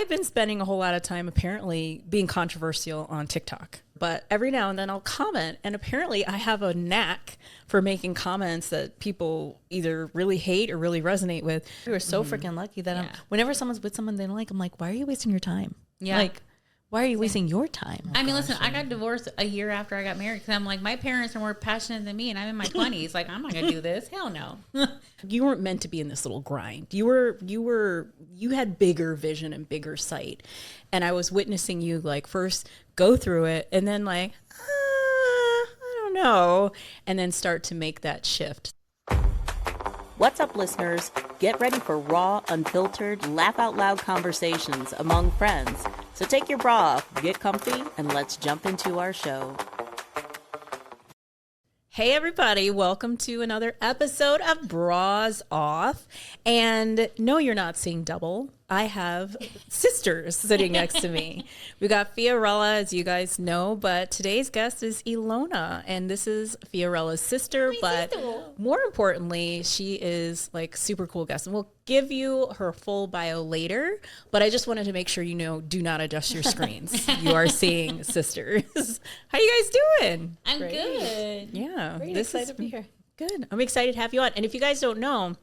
I've been spending a whole lot of time apparently being controversial on TikTok, but every now and then I'll comment, and apparently I have a knack for making comments that people either really hate or really resonate with. We were so freaking lucky that whenever someone's with someone they don't like, I'm like, why are you wasting your time? Yeah. Like, why are you wasting your time? I mean, listen, I got divorced a year after I got married because I'm like, my parents are more passionate than me, and I'm in my 20s. Like, I'm not gonna do this. Hell no. You weren't meant to be in this little grind. You had bigger vision and bigger sight, and I was witnessing you like first go through it, and then like, I don't know, and then start to make that shift. What's up, listeners? Get ready for raw, unfiltered, laugh out loud conversations among friends. So take your bra off, get comfy, and let's jump into our show. Hey everybody, welcome to another episode of Bras Off. And no, you're not seeing double. I have sisters sitting next to me. We got Fiorella, as you guys know, but today's guest is Ilona, and this is Fiorella's sister, but more importantly, she is like super cool guest. And we'll give you her full bio later, but I just wanted to make sure you know, do not adjust your screens. You are seeing sisters. How you guys doing? I'm good. Yeah. Great, excited to be here. Good. I'm excited to have you on. And if you guys don't know,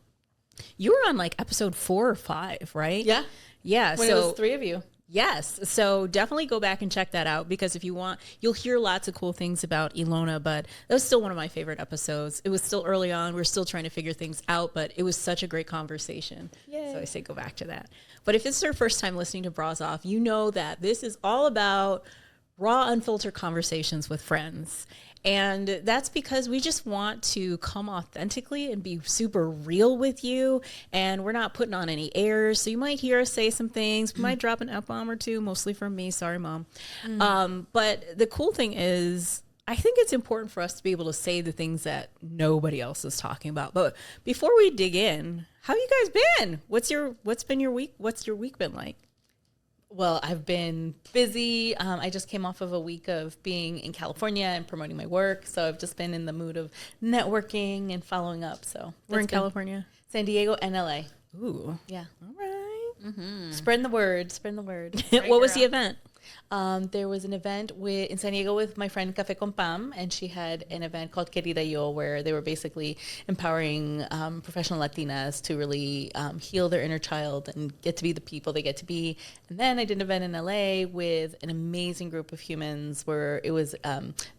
you were on like episode 4 or 5, right? Yeah. Yeah. When it was 3 of you. Yes. So definitely go back and check that out, because if you want, you'll hear lots of cool things about Ilona, but that was still one of my favorite episodes. It was still early on. We're still trying to figure things out, but it was such a great conversation. Yay. So I say go back to that. But if it's your first time listening to Bras Off, you know that this is all about raw, unfiltered conversations with friends. And that's because we just want to come authentically and be super real with you. And we're not putting on any airs. So you might hear us say some things. We might drop an F-bomb or two, mostly from me. Sorry, Mom. But the cool thing is, I think it's important for us to be able to say the things that nobody else is talking about. But before we dig in, how you guys been? What's been your week? What's your week been like? Well, I've been busy. I just came off of a week of being in California and promoting my work. So I've just been in the mood of networking and following up. So we're in California, San Diego, and LA. Ooh. Yeah. All right. Mm-hmm. Spreading the word. Spreading the word. What was the event? There was an event in San Diego with my friend Café con Pam, and she had an event called Querida Yo, where they were basically empowering professional Latinas to really heal their inner child and get to be the people they get to be. And then I did an event in LA with an amazing group of humans where it was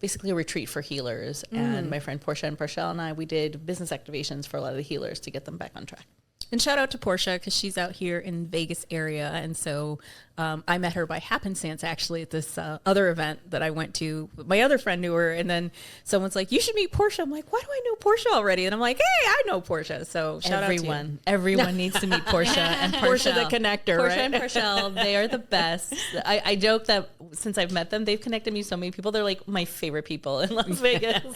basically a retreat for healers. And my friend Portia and Parshell and I, we did business activations for a lot of the healers to get them back on track. And shout out to Portia, because she's out here in Vegas area. And so I met her by happenstance, actually, at this other event that I went to. My other friend knew her. And then someone's like, you should meet Portia. I'm like, why do I know Portia already? And I'm like, hey, I know Portia. So shout out to you. Everyone needs to meet Portia and Parshell. Portia the connector, Portia right? and Parshell, they are the best. I joke that since I've met them, they've connected me so many people. They're like my favorite people in Las Vegas.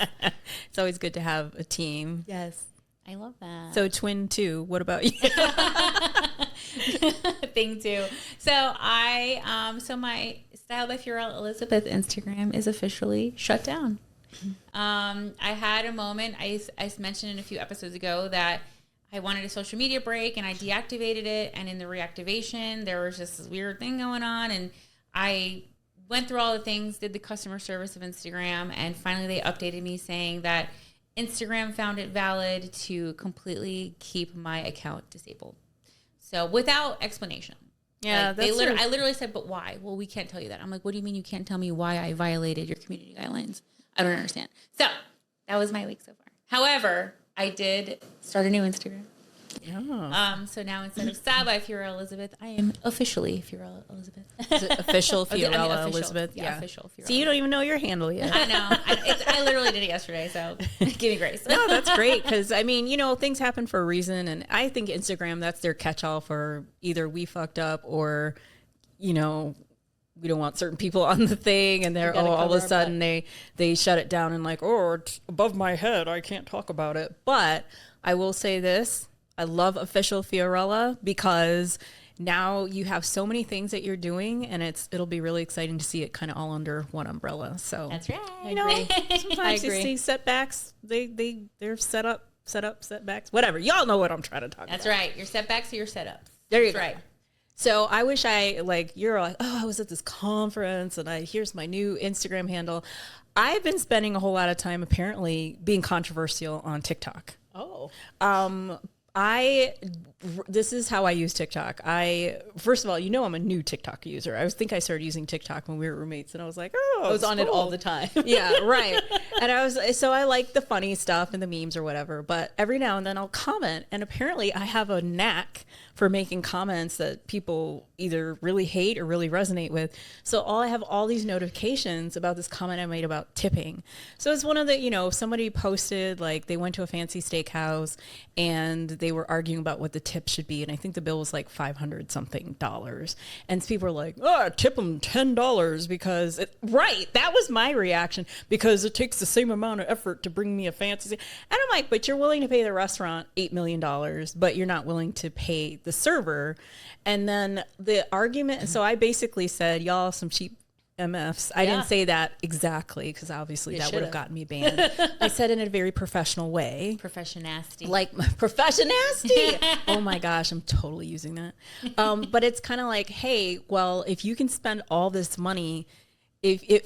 It's always good to have a team. Yes. I love that. So twin two, what about you? Thing two. So so my Style by Fiorella Elizabeth Instagram is officially shut down. I had a moment, I mentioned in a few episodes ago that I wanted a social media break and I deactivated it. And in the reactivation, there was just this weird thing going on. And I went through all the things, did the customer service of Instagram. And finally they updated me saying that Instagram found it valid to completely keep my account disabled. So without explanation. Yeah, like I literally said, but why? Well, we can't tell you that. I'm like, what do you mean you can't tell me why I violated your community guidelines? I don't understand. So that was my week so far. However, I did start a new Instagram. Oh. So now instead of Style by Fiorella Elizabeth, I am officially Fiorella Elizabeth. Is it official Fiorella Elizabeth? Yeah, official Fiorella. So you don't even know your handle yet. I know. I literally did it yesterday, so give me grace. No, that's great, because, I mean, you know, things happen for a reason, and I think Instagram, that's their catch-all for either we fucked up or, you know, we don't want certain people on the thing, and they're all of a sudden they shut it down and like, oh, it's above my head, I can't talk about it. But I will say this. I love official Fiorella, because now you have so many things that you're doing, and it'll be really exciting to see it kind of all under one umbrella. So that's right. You know, sometimes you see setbacks. They're setbacks, whatever. Y'all know what I'm trying to talk about. That's right. Your setbacks are your setups. There you go. Right. So I wish you're like, oh, I was at this conference and here's my new Instagram handle. I've been spending a whole lot of time apparently being controversial on TikTok. Oh. This is how I use TikTok. First of all, I'm a new TikTok user. I think I started using TikTok when we were roommates, and I was like, oh, I was on it all the time. Yeah, right. And I like the funny stuff and the memes or whatever, but every now and then I'll comment, and apparently I have a knack for making comments that people either really hate or really resonate with. So I have all these notifications about this comment I made about tipping. So it's one of the, somebody posted like they went to a fancy steakhouse and they were arguing about what the tip should be. And I think the bill was like $500 something. And people were like, oh, tip them $10 because right. That was my reaction, because it takes the same amount of effort to bring me a fancy. And I'm like, but you're willing to pay the restaurant $8 million, but you're not willing to pay the server. And then the argument, so I basically said, y'all some cheap MFs. I didn't say that exactly, because obviously that would have gotten me banned. I said it in a very professional way. Professionasty. Like professionasty. Oh my gosh, I'm totally using that. But it's kind of like, hey, well, if you can spend all this money,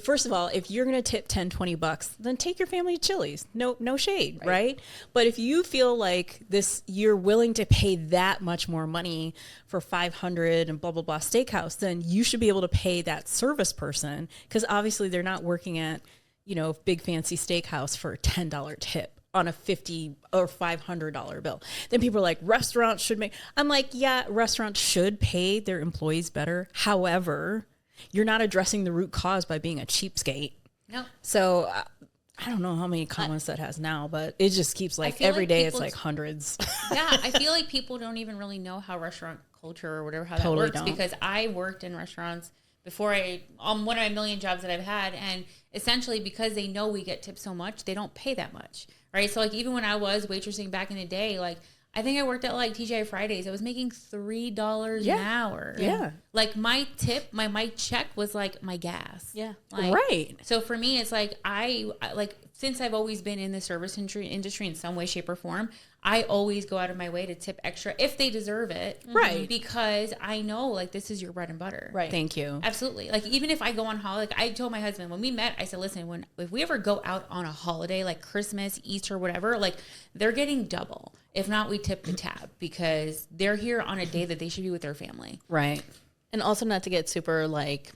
first of all, if you're going to tip $10-$20, then take your family to Chili's. No shade, right? But if you feel like you're willing to pay that much more money for $500 and blah, blah, blah steakhouse, then you should be able to pay that service person, because obviously they're not working at, big fancy steakhouse for a $10 tip on a $50 or $500 bill. Then people are like, restaurants should make. I'm like, yeah, restaurants should pay their employees better. However, you're not addressing the root cause by being a cheapskate. No. So I don't know how many comments that has now, but it just keeps every day it's like hundreds. Yeah, I feel like people don't even really know how restaurant culture or whatever, how that Totally works. don't. Because I worked in restaurants before on one of my million jobs that I've had. And essentially because they know we get tipped so much, they don't pay that much. Right. So like even when I was waitressing back in the day, like I think I worked at like TGI Fridays. I was making $3 an hour. Yeah. Like my tip, my check was like my gas. Yeah. Like, right. So for me, it's like since I've always been in the service industry in some way, shape, or form, I always go out of my way to tip extra if they deserve it. Right. Because I know like this is your bread and butter. Right. Thank you. Absolutely. Like even if I go on holiday, like I told my husband when we met, I said, listen, if we ever go out on a holiday like Christmas, Easter, whatever, like they're getting double. If not, we tip the tab because they're here on a day that they should be with their family. Right. And also not to get super like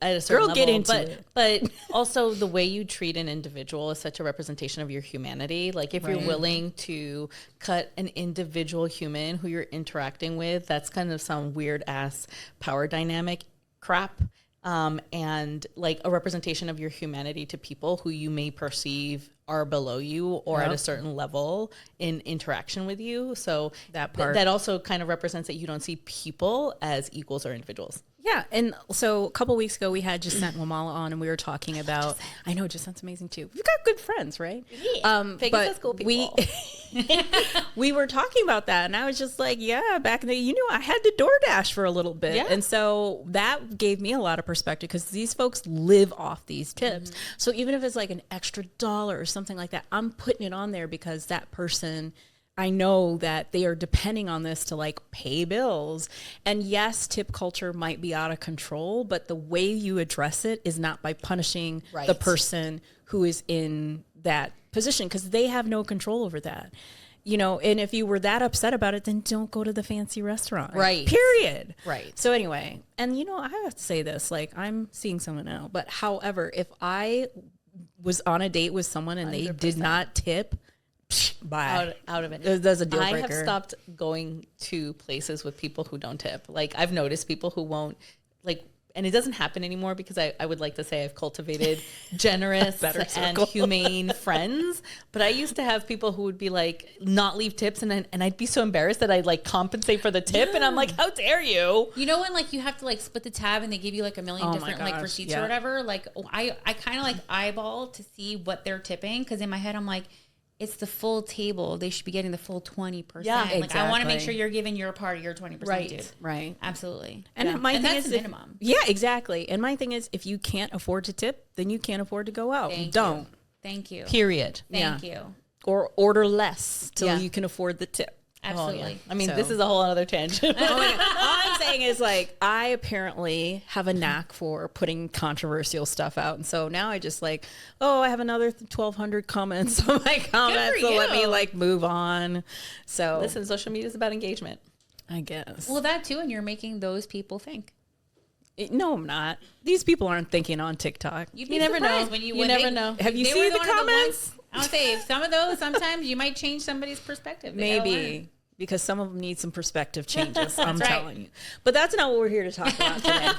at a certain level, Get into it. But also the way you treat an individual is such a representation of your humanity. Like if you're willing to cut an individual human who you're interacting with, that's kind of some weird ass power dynamic crap. And like a representation of your humanity to people who you may perceive are below you or at a certain level in interaction with you. So That part. that also kind of represents that you don't see people as equals or individuals. Yeah, and so a couple weeks ago we had Jacinth Wamala on, and we were talking about. I know Jacinth's amazing too. We've got good friends, right? Vegas has cool people. We were talking about that, and I was just like, yeah, back in the I had to DoorDash for a little bit, Yeah. and so that gave me a lot of perspective because these folks live off these tips. So even if it's like an extra $1 or something like that, I'm putting it on there because that person. I know that they are depending on this to like pay bills. And yes, tip culture might be out of control, but the way you address it is not by punishing the person who is in that position because they have no control over that. And if you were that upset about it, then don't go to the fancy restaurant. Right. Period. Right. So anyway, and I have to say this, like I'm seeing someone now, but however, if was on a date with someone and 100%. They did not tip, bye. Out of it. That's a deal breaker. I have stopped going to places with people who don't tip. Like I've noticed people who won't like, and it doesn't happen anymore because I would like to say I've cultivated generous and humane friends. But I used to have people who would be like, not leave tips. And I'd be so embarrassed that I'd like compensate for the tip. Yeah. And I'm like, how dare you? You know, when like you have to like split the tab and they give you like a million different like receipts or whatever. Like I kind of like eyeball to see what they're tipping. Cause in my head, I'm like, it's the full table. They should be getting the full 20%. Yeah, like exactly. I want to make sure you're giving your part of your 20%, dude. Right. Absolutely. And my thing that's is the minimum. Yeah, exactly. And my thing is if you can't afford to tip, then you can't afford to go out. Don't. Thank you. Period. Thank you. Or order less till you can afford the tip. Absolutely. I mean, So- this is a whole other tangent. Oh my God. All I'm saying is like I apparently have a knack for putting controversial stuff out, and so now I just like, oh, I have another 1,200 comments on my comments, so let me you. like move on. So Listen, social media is about engagement. I guess. Well, that too, and you're making those people think. No, I'm not. These people aren't thinking on TikTok. You'd be You never surprised know. when You when never they- know. Have you they seen were the one of comments? ones- I would say some of those. Sometimes you might change somebody's perspective. They gotta learn. Maybe because some of them need some perspective changes. I'm right. telling you. But that's not what we're here to talk about today.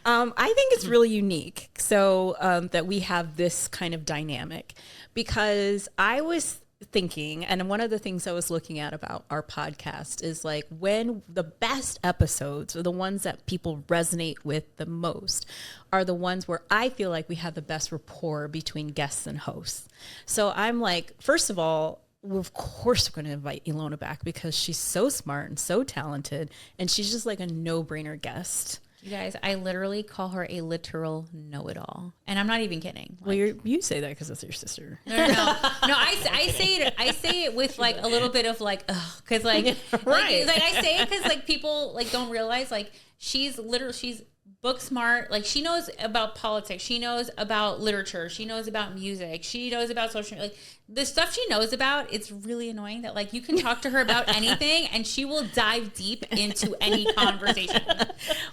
I think it's really unique. So that we have this kind of dynamic because I was thinking, and one of the things I was looking at about our podcast is like when the best episodes or the ones that people resonate with the most are the ones where I feel like we have the best rapport between guests and hosts. So I'm like, first of all, of course we're going to invite Ilona back because she's so smart and so talented, and she's just like a no-brainer guest. You guys, I literally call her a literal know-it-all, and I'm not even kidding. Well, you say that because that's your sister. No. I say it with like a little bit of like, ugh, because like, Right. like I say it because like people like don't realize like she's book smart. Like she knows about politics, she knows about literature, she knows about music, she knows about social, like the stuff she knows about. It's really annoying that like you can talk to her about anything and she will dive deep into any conversation.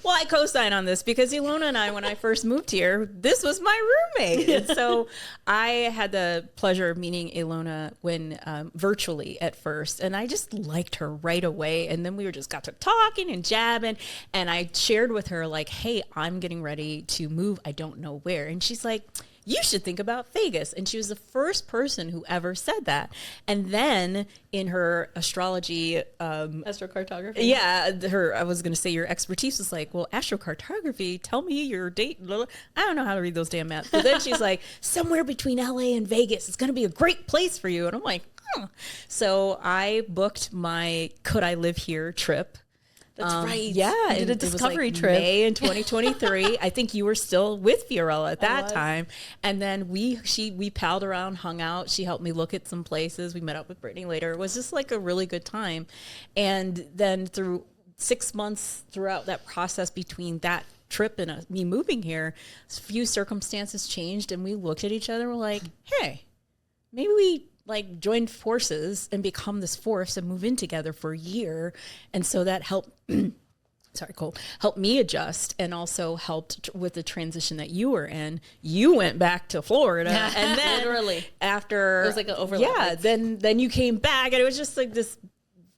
Well, I co-sign on this because Ilona and I, when I first moved here, this was my roommate. And so I had the pleasure of meeting Ilona when virtually at first. And I just liked her right away. And then we just got to talking and jabbing. And I shared with her like, hey, I'm getting ready to move. I don't know where. And she's like, you should think about Vegas. And she was the first person who ever said that. And then in her astrology, Astrocartography. yeah, I was going to say your expertise was like, well, astrocartography, tell me your date. I don't know how to read those damn maps. But then she's like, somewhere between LA and Vegas. It's going to be a great place for you. And I'm like, huh. So I booked my Could I Live Here trip. That's right. Yeah. You did and a it was discovery like trip. May in 2023. I think you were still with Fiorella at that was. time. And then we palled around, hung out. She helped me look at some places. We met up with Brittany later. It was just like a really good time. And then through 6 months throughout that process between that trip and me moving here, a few circumstances changed and we looked at each other and we're like, hey, maybe we like joined forces and become this force and move in together for a year. And so that helped, sorry, Cole, helped me adjust and also helped with the transition that you were in. You went back to Florida and then Literally. after It was like an overlap. Yeah. Then you came back and it was just like this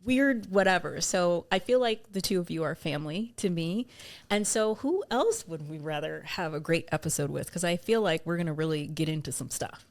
weird whatever. So I feel like the two of you are family to me. And so who else would we rather have a great episode with? Because I feel like we're going to really get into some stuff.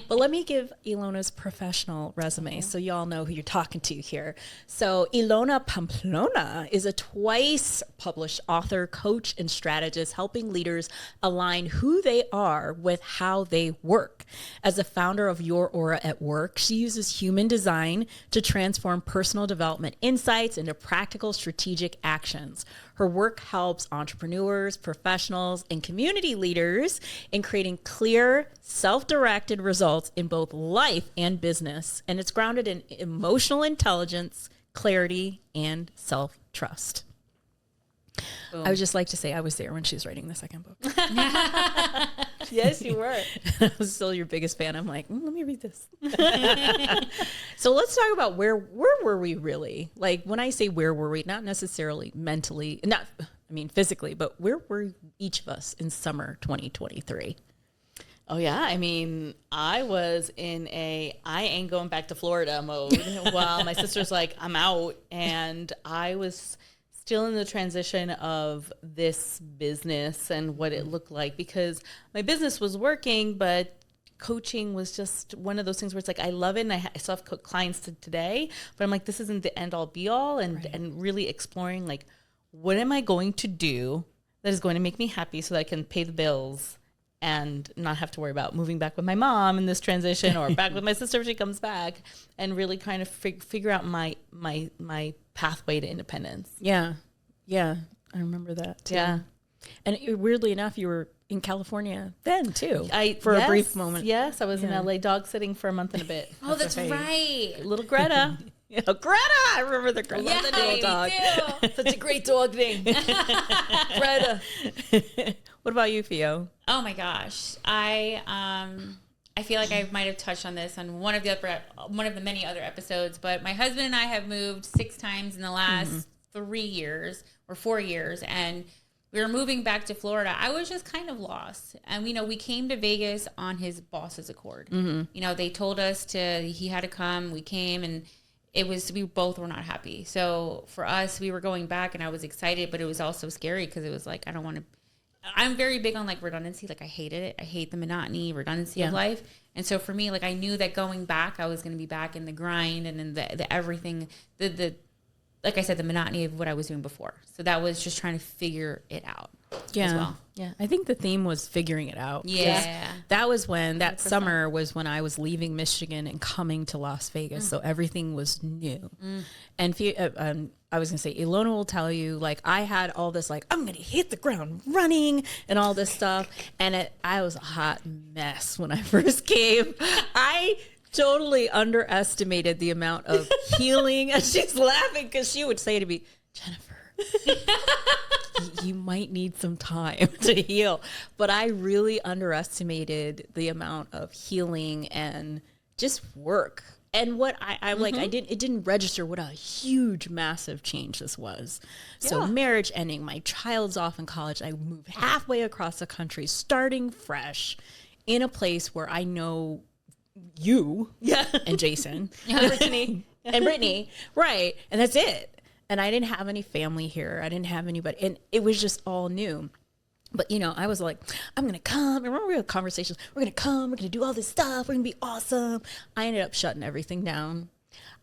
But let me give Ilona's professional resume so y'all know who you're talking to here. So Ilona Pamplona is a twice published author, coach, and strategist helping leaders align who they are with how they work. As a founder of Your Aura at Work, she uses human design to transform personal development insights into practical strategic actions. Her work helps entrepreneurs, professionals, and community leaders in creating clear, self-directed results in both life and business. And it's grounded in emotional intelligence, clarity, and self-trust. I would just like to say I was there when she was writing the second book. Yes, you were. I was still your biggest fan. I'm like, let me read this. So let's talk about where were we really? Like when I say where were we, not necessarily mentally, physically, but where were each of us in summer 2023? Oh yeah, I mean, I was in I ain't going back to Florida mode while my sister's like, I'm out, and I was still in the transition of this business and what it looked like, because my business was working, but coaching was just one of those things where it's like, I love it. And I still have clients today, but I'm like, this isn't the end all be all. And really exploring like, what am I going to do that is going to make me happy so that I can pay the bills and not have to worry about moving back with my mom in this transition or back with my sister if she comes back, and really kind of figure out my pathway to independence. Yeah. I remember that too. Yeah. And weirdly enough, you were in California then too, A brief moment. Yes, I was in LA dog sitting for a month and a bit. Oh, that's right. Little Greta. You know, Greta. I remember the Greta. Yeah, the little dog. me too. Such a great dog name. Greta. What about you, Fio? Oh my gosh. I feel like I might have touched on this on one of the many other episodes, but my husband and I have moved 6 times in the last 3 years or 4 years, and we were moving back to Florida. I was just kind of lost. And, we came to Vegas on his boss's accord. They told us he had to come. We came, and we both were not happy. So for us, we were going back, and I was excited, but it was also scary because it was like, I don't want to. I'm very big on like redundancy. Like I hated it. I hate the monotony, redundancy of life. And so for me, like I knew that going back, I was going to be back in the grind and in the everything, like I said, the monotony of what I was doing before. So that was just trying to figure it out as well. Yeah. I think the theme was figuring it out. Yeah. That was that summer was when I was leaving Michigan and coming to Las Vegas. So everything was new. And I was going to say, Ilona will tell you, like, I had all this, like, I'm going to hit the ground running and all this stuff. And I was a hot mess when I first came. I totally underestimated the amount of healing. And she's laughing because she would say to me, Jennifer, you might need some time to heal. But I really underestimated the amount of healing and just work. And what it didn't register what a huge, massive change this was. So marriage ending, my child's off in college. I moved halfway across the country, starting fresh in a place where I know you and Jason and Brittany. Right. And that's it. And I didn't have any family here. I didn't have anybody. And it was just all new. But, I was like, I'm going to come. Remember we had conversations. We're going to come. We're going to do all this stuff. We're going to be awesome. I ended up shutting everything down.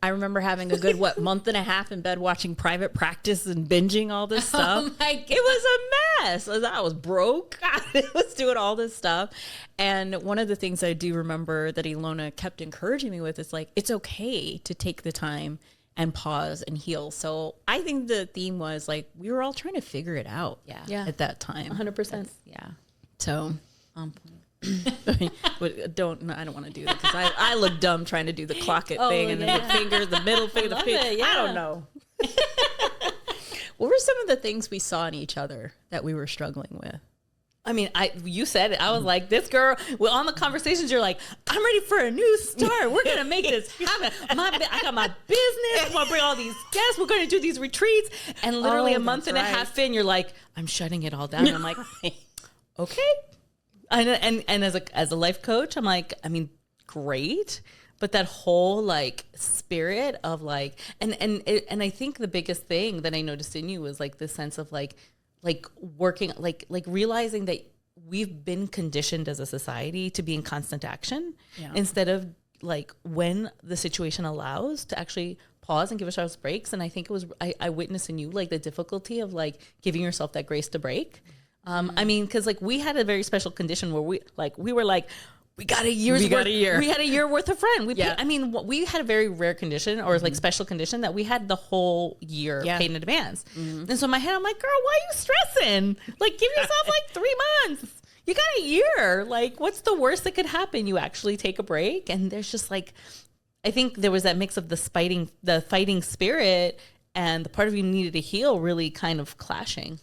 I remember having a good, month and a half in bed watching Private Practice and binging all this stuff. Oh my God. It was a mess. I was broke. I was doing all this stuff. And one of the things I do remember that Ilona kept encouraging me with is like, it's okay to take the time and pause and heal. So I think the theme was like, we were all trying to figure it out at that time. 100%. Yeah. So On point. I don't want to do that because I look dumb trying to do the clock it thing and then the finger, the middle finger, the finger. I don't know. What were some of the things we saw in each other that we were struggling with? I mean, you said it. I was like, this girl, well, on the conversations, you're like, I'm ready for a new start. We're going to make this happen. I got my business. I'm going to bring all these guests. We're going to do these retreats. And literally a month and a half in, you're like, I'm shutting it all down. I'm like, okay. And as a life coach, I'm like, I mean, great. But that whole like spirit of like, and I think the biggest thing that I noticed in you was like this sense of like working, like realizing that we've been conditioned as a society to be in constant action instead of like when the situation allows to actually pause and give ourselves breaks. And I think it was, I witnessed in you like the difficulty of like giving yourself that grace to break. I mean, cause like we had a very special condition where we were like, we got a year. We had a year worth of rent. We had a very rare condition or like special condition that we had the whole year paid in advance. And so in my head, I'm like, girl, why are you stressing? Like, give yourself like 3 months. You got a year. Like, what's the worst that could happen? You actually take a break. And there's just like, I think there was that mix of the fighting spirit and the part of you needed to heal really kind of clashing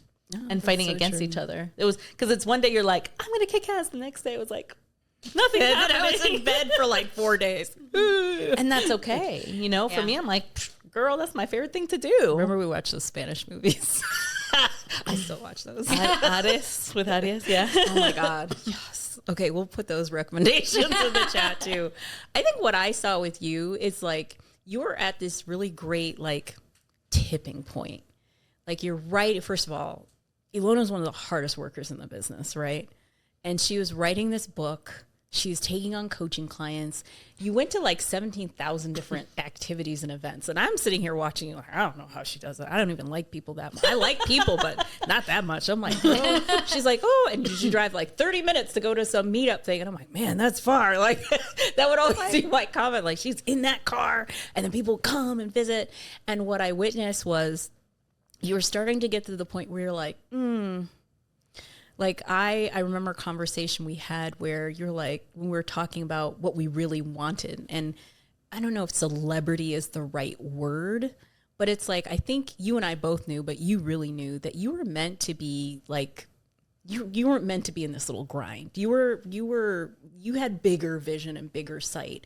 and fighting against each other. It was because it's one day you're like, I'm going to kick ass. The next day it was like, nothing happened. I was in bed for like 4 days. And that's okay. You know, for me, I'm like, girl, that's my favorite thing to do. Remember we watched those Spanish movies? I still watch those. Addis with Addis, yeah. Oh my God. Yes. Okay, we'll put those recommendations in the chat too. I think what I saw with you is like, you were at this really great like tipping point. Like you're right. First of all, Ilona's one of the hardest workers in the business, right? And she was writing this book. She's taking on coaching clients. You went to like 17,000 different activities and events. And I'm sitting here watching you. Like, I don't know how she does it. I don't even like people that much. I like people, but not that much. I'm like, oh. She's like, oh, and she drive like 30 minutes to go to some meetup thing. And I'm like, man, that's far. Like that would always be my comment. Like she's in that car and then people come and visit. And what I witnessed was you were starting to get to the point where you're like, Like I remember a conversation we had where you're like, when we were talking about what we really wanted. And I don't know if celebrity is the right word, but it's like, I think you and I both knew, but you really knew that you were meant to be like, you weren't meant to be in this little grind. You had bigger vision and bigger sight.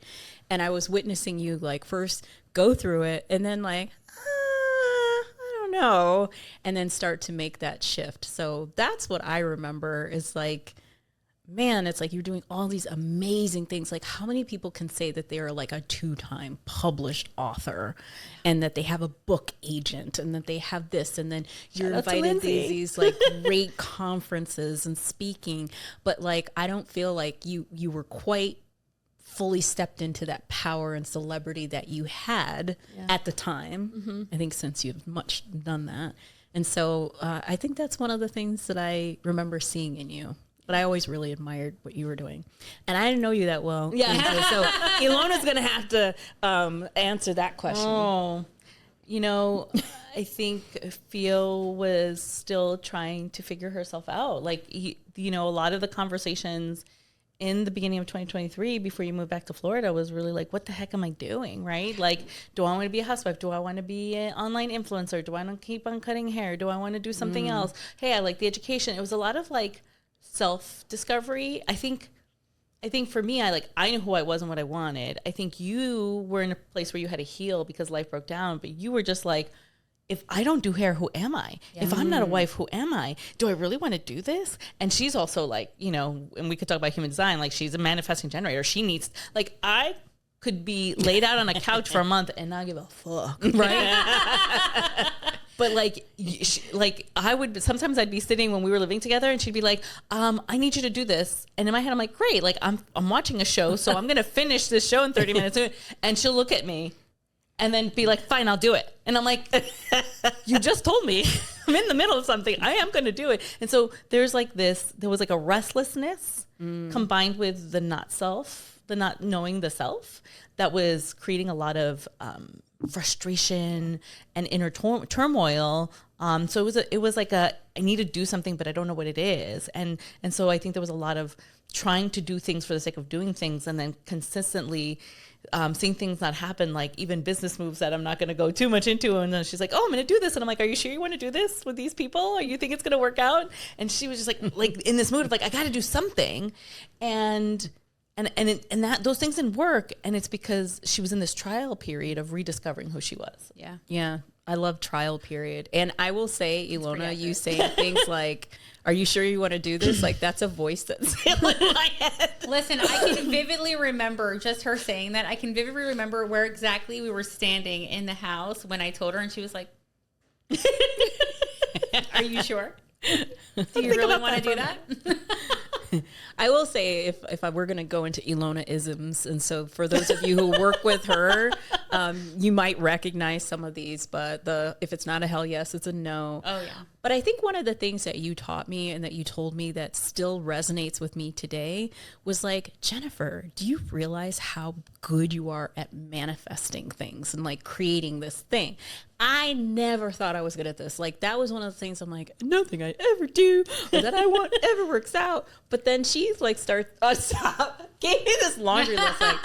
And I was witnessing you like first go through it and then like, I don't know, and then start to make that shift. So that's what I remember is like, man, it's like you're doing all these amazing things. Like, how many people can say that they are like a 2-time published author and that they have a book agent and that they have this, and then you're invited to these like great conferences and speaking. But like, I don't feel like you were quite fully stepped into that power and celebrity that you had at the time. I think since you've much done that. And so I think that's one of the things that I remember seeing in you. But I always really admired what you were doing. And I didn't know you that well. Yeah. So Ilona's going to have to answer that question. Oh, you know, I think Fio was still trying to figure herself out. Like, you know, a lot of the conversations in the beginning of 2023, before you moved back to Florida, was really like, what the heck am I doing, right? Like, do I want to be a housewife? Do I want to be an online influencer? Do I want to keep on cutting hair? Do I want to do something else? Hey, I like the education. It was a lot of like self-discovery. I think for me, I knew who I was and what I wanted. I think you were in a place where you had to heal because life broke down, but you were just like, if I don't do hair, who am I? Yeah. If I'm not a wife, who am I? Do I really want to do this? And she's also like, you know, and we could talk about human design, like she's a manifesting generator. She needs, like, I could be laid out on a couch for a month and not give a fuck, right? But like I would, sometimes I'd be sitting when we were living together and she'd be like, I need you to do this. And in my head, I'm like, great. Like I'm watching a show. So I'm going to finish this show in 30 minutes. And she'll look at me and then be like, fine, I'll do it. And I'm like, you just told me I'm in the middle of something. I am going to do it. And so there was like a restlessness combined with the not knowing the self that was creating a lot of, frustration and inner turmoil. So it was like I need to do something, but I don't know what it is. And so I think there was a lot of trying to do things for the sake of doing things, and then consistently seeing things not happen, like even business moves that I'm not going to go too much into. And then she's like, oh, I'm going to do this. And I'm like, are you sure you want to do this with these people? Or you think it's going to work out? And she was just like in this mood of like, I got to do something. And that those things didn't work, and it's because she was in this trial period of rediscovering who she was. Yeah. I love trial period. And I will say, Ilona, you saying things like, are you sure you want to do this? Like, that's a voice that's in my head. Listen, I can vividly remember just her saying that. I can vividly remember where exactly we were standing in the house when I told her, and she was like, are you sure? Do you really want to do that? I will say, if I were going to go into Ilona isms, and so for those of you who work with her, you might recognize some of these, but if it's not a hell yes, it's a no. Oh, yeah. But I think one of the things that you taught me and that you told me that still resonates with me today was like, Jennifer, do you realize how good you are at manifesting things and like creating this thing? I never thought I was good at this. Like, that was one of the things I'm like, nothing I ever do or that I want ever works out. But then she's like, gave me this laundry list. Like,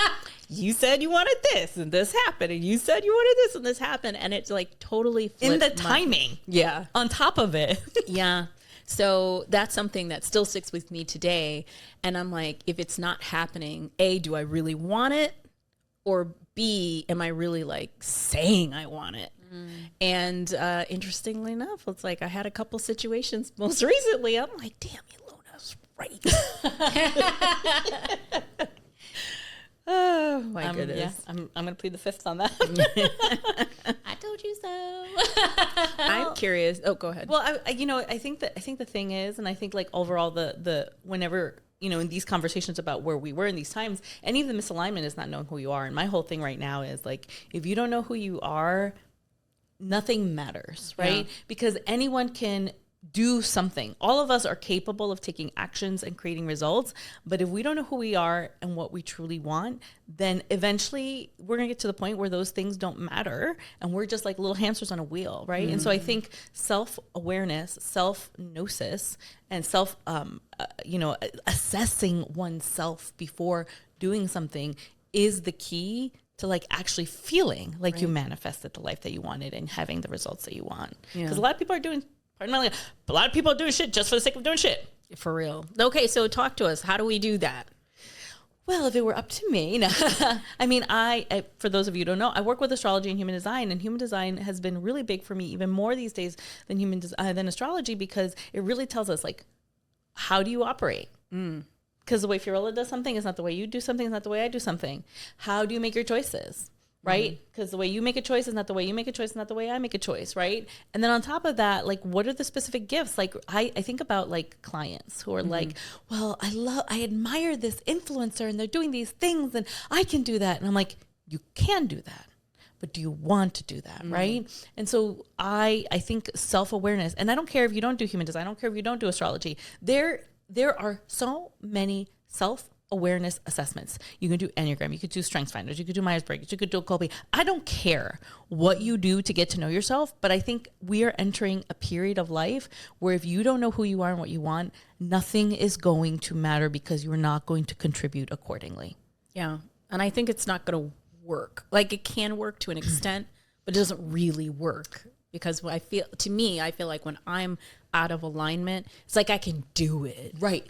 you said you wanted this and this happened, and you said you wanted this and this happened. And it's like totally flipped in the timing. Yeah. On top of it. Yeah. So that's something that still sticks with me today. And I'm like, if it's not happening, A, do I really want it? Or B, am I really like saying I want it? And interestingly enough, it's like I had a couple situations most recently. I'm like, damn, Ilona's right. Oh my goodness. Yeah, I'm going to plead the fifth on that. I told you so. I'm curious. Oh, go ahead. Well, I think the thing is, and I think like overall the whenever, you know, in these conversations about where we were in these times, any of the misalignment is not knowing who you are. And my whole thing right now is like, if you don't know who you are, nothing matters, right? Yeah. Because anyone can do something. All of us are capable of taking actions and creating results. But if we don't know who we are and what we truly want, then eventually we're going to get to the point where those things don't matter. And we're just like little hamsters on a wheel, right? Mm-hmm. And so I think self-awareness, self-gnosis, and assessing oneself before doing something is the key to like actually feeling like you manifested the life that you wanted and having the results that you want. Because a lot of people are doing, pardon my language, a lot of people are doing shit just for the sake of doing shit. For real. Okay, so talk to us. How do we do that? Well, if it were up to me, no. I mean, I, for those of you who don't know, I work with astrology and human design has been really big for me, even more these days than than astrology, because it really tells us like, how do you operate? Because the way Fiorella does something is not the way you do something, is not the way I do something. How do you make your choices? Right? Because the way you make a choice is not the way you make a choice, not the way I make a choice, right? And then on top of that, like, what are the specific gifts? Like, I think about like clients who are like, well, I admire this influencer and they're doing these things and I can do that. And I'm like, you can do that, but do you want to do that, right? And so I think self-awareness, and I don't care if you don't do human design, I don't care if you don't do astrology, there are so many self-awareness assessments. You can do Enneagram, you could do Strengths Finders, you could do Myers-Briggs, you could do Colby. I don't care what you do to get to know yourself, but I think we are entering a period of life where if you don't know who you are and what you want, nothing is going to matter because you're not going to contribute accordingly. Yeah. And I think it's not going to work. Like, it can work to an extent, but it doesn't really work. Because I feel like when I'm out of alignment, it's like I can do it. Right.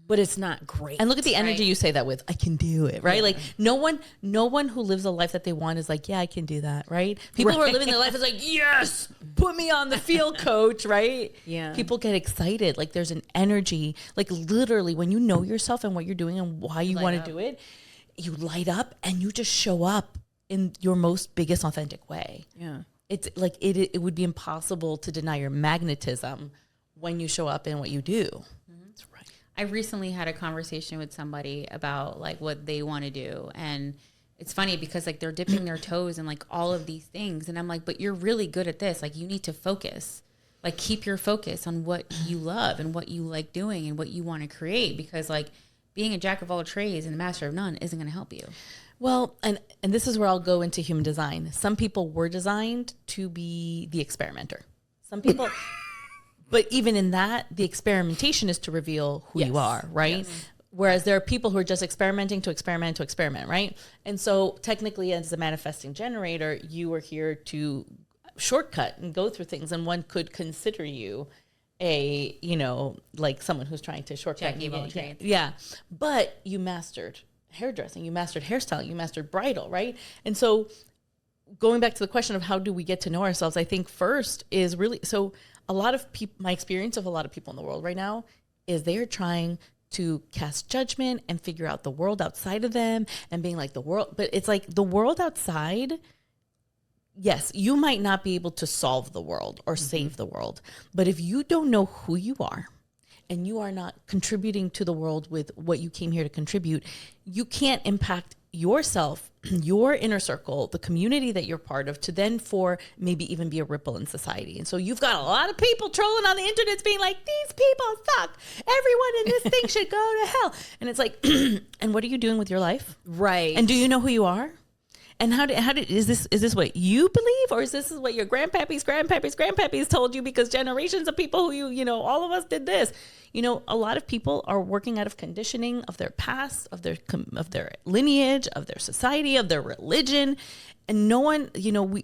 But it's not great. And look at the energy you say that with. I can do it, right? Yeah. Like no one who lives a life that they want is like, yeah, I can do that, right? People who are living their life is like, yes, put me on the field, coach, right? Yeah. People get excited. Like there's an energy, like literally when you know yourself and what you're doing and why you want to do it, you light up and you just show up in your most biggest authentic way. Yeah. It's like it would be impossible to deny your magnetism when you show up in what you do. That's right. I recently had a conversation with somebody about like what they want to do. And it's funny because like they're dipping their toes in like all of these things. And I'm like, but you're really good at this. Like you need to focus, like keep your focus on what you love and what you like doing and what you want to create. Because like being a jack of all trades and a master of none isn't going to help you. Well, and this is where I'll go into human design. Some people were designed to be the experimenter. Some people, but even in that, the experimentation is to reveal who you are, right? Yes. Whereas there are people who are just experimenting to experiment, right? And so technically as a manifesting generator, you are here to shortcut and go through things. And one could consider you a, like someone who's trying to shortcut. Yeah. But you mastered hairdressing, you mastered hairstyling, you mastered bridal, right? And so going back to the question of how do we get to know ourselves, I think first is really, so a lot of people, my experience of a lot of people in the world right now is they are trying to cast judgment and figure out the world outside of them and being like the world, but it's like the world outside, yes, you might not be able to solve the world or save the world, but if you don't know who you are, and you are not contributing to the world with what you came here to contribute, you can't impact yourself, your inner circle, the community that you're part of, to then for maybe even be a ripple in society. And so you've got a lot of people trolling on the internet being like, these people suck. Everyone in this thing should go to hell. And it's like, and what are you doing with your life? Right. And do you know who you are? And is this what you believe, or is this what your grandpappies told you because generations of people who all of us did this? A lot of people are working out of conditioning of their past, of their lineage, of their society, of their religion, and no one,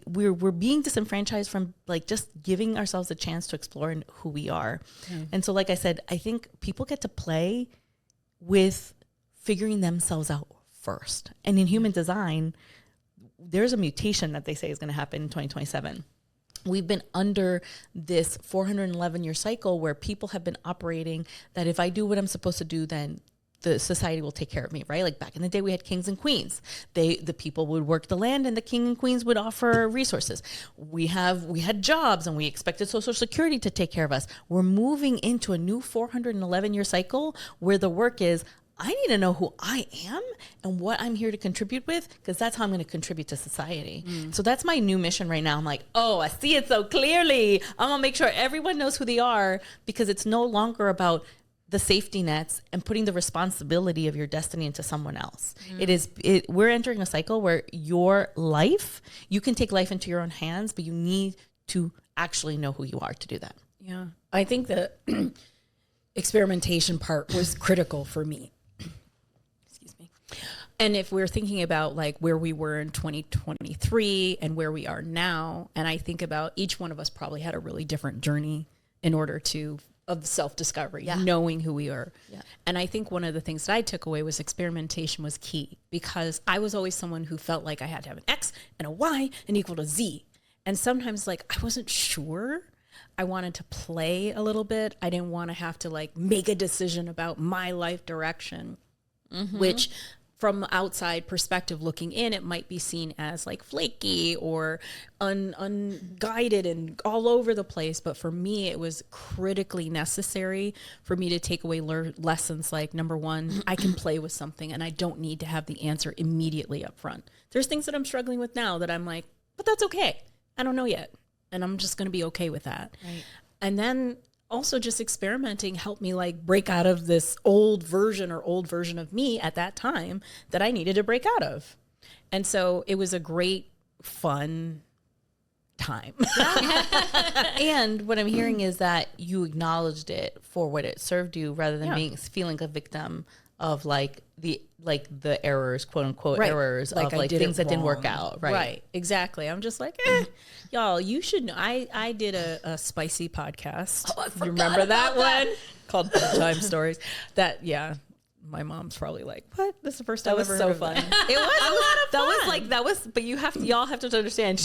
we're being disenfranchised from like just giving ourselves a chance to explore who we are. And so, like I said, I think people get to play with figuring themselves out first, and in human design, there's a mutation that they say is going to happen in 2027. We've been under this 411-year cycle where people have been operating that if I do what I'm supposed to do, then the society will take care of me, right? Like back in the day, we had kings and queens. The people would work the land and the king and queens would offer resources. We had jobs and we expected Social Security to take care of us. We're moving into a new 411-year cycle where the work is, I need to know who I am and what I'm here to contribute with, because that's how I'm going to contribute to society. So that's my new mission right now. I'm like, oh, I see it so clearly. I'm going to make sure everyone knows who they are, because it's no longer about the safety nets and putting the responsibility of your destiny into someone else. We're entering a cycle where your life, you can take life into your own hands, but you need to actually know who you are to do that. Yeah. I think the experimentation part was critical for me. And if we're thinking about like where we were in 2023 and where we are now, and I think about each one of us probably had a really different journey in order to of self-discovery, knowing who we are. Yeah. And I think one of the things that I took away was experimentation was key, because I was always someone who felt like I had to have an X and a Y and equal to Z. And sometimes like I wasn't sure. I wanted to play a little bit. I didn't want to have to like make a decision about my life direction, which from outside perspective looking in, it might be seen as like flaky or unguided and all over the place. But for me, it was critically necessary for me to take away lessons like, number one, I can play with something and I don't need to have the answer immediately up front. There's things that I'm struggling with now that I'm like, but that's okay. I don't know yet. And I'm just going to be okay with that. Right. And then also just experimenting helped me like break out of this old version of me at that time that I needed to break out of. And so it was a great, fun time. And what I'm hearing is that you acknowledged it for what it served you rather than feeling a victim of the errors, quote unquote, errors of like things that didn't work out. Right. Exactly. I'm just like, y'all, you should know. I did a spicy podcast. Oh, I forgot. You remember that one? Called Bedtime Stories. My mom's probably like, what? This is the first time I've ever heard of fun. It was a lot of fun. But y'all have to understand,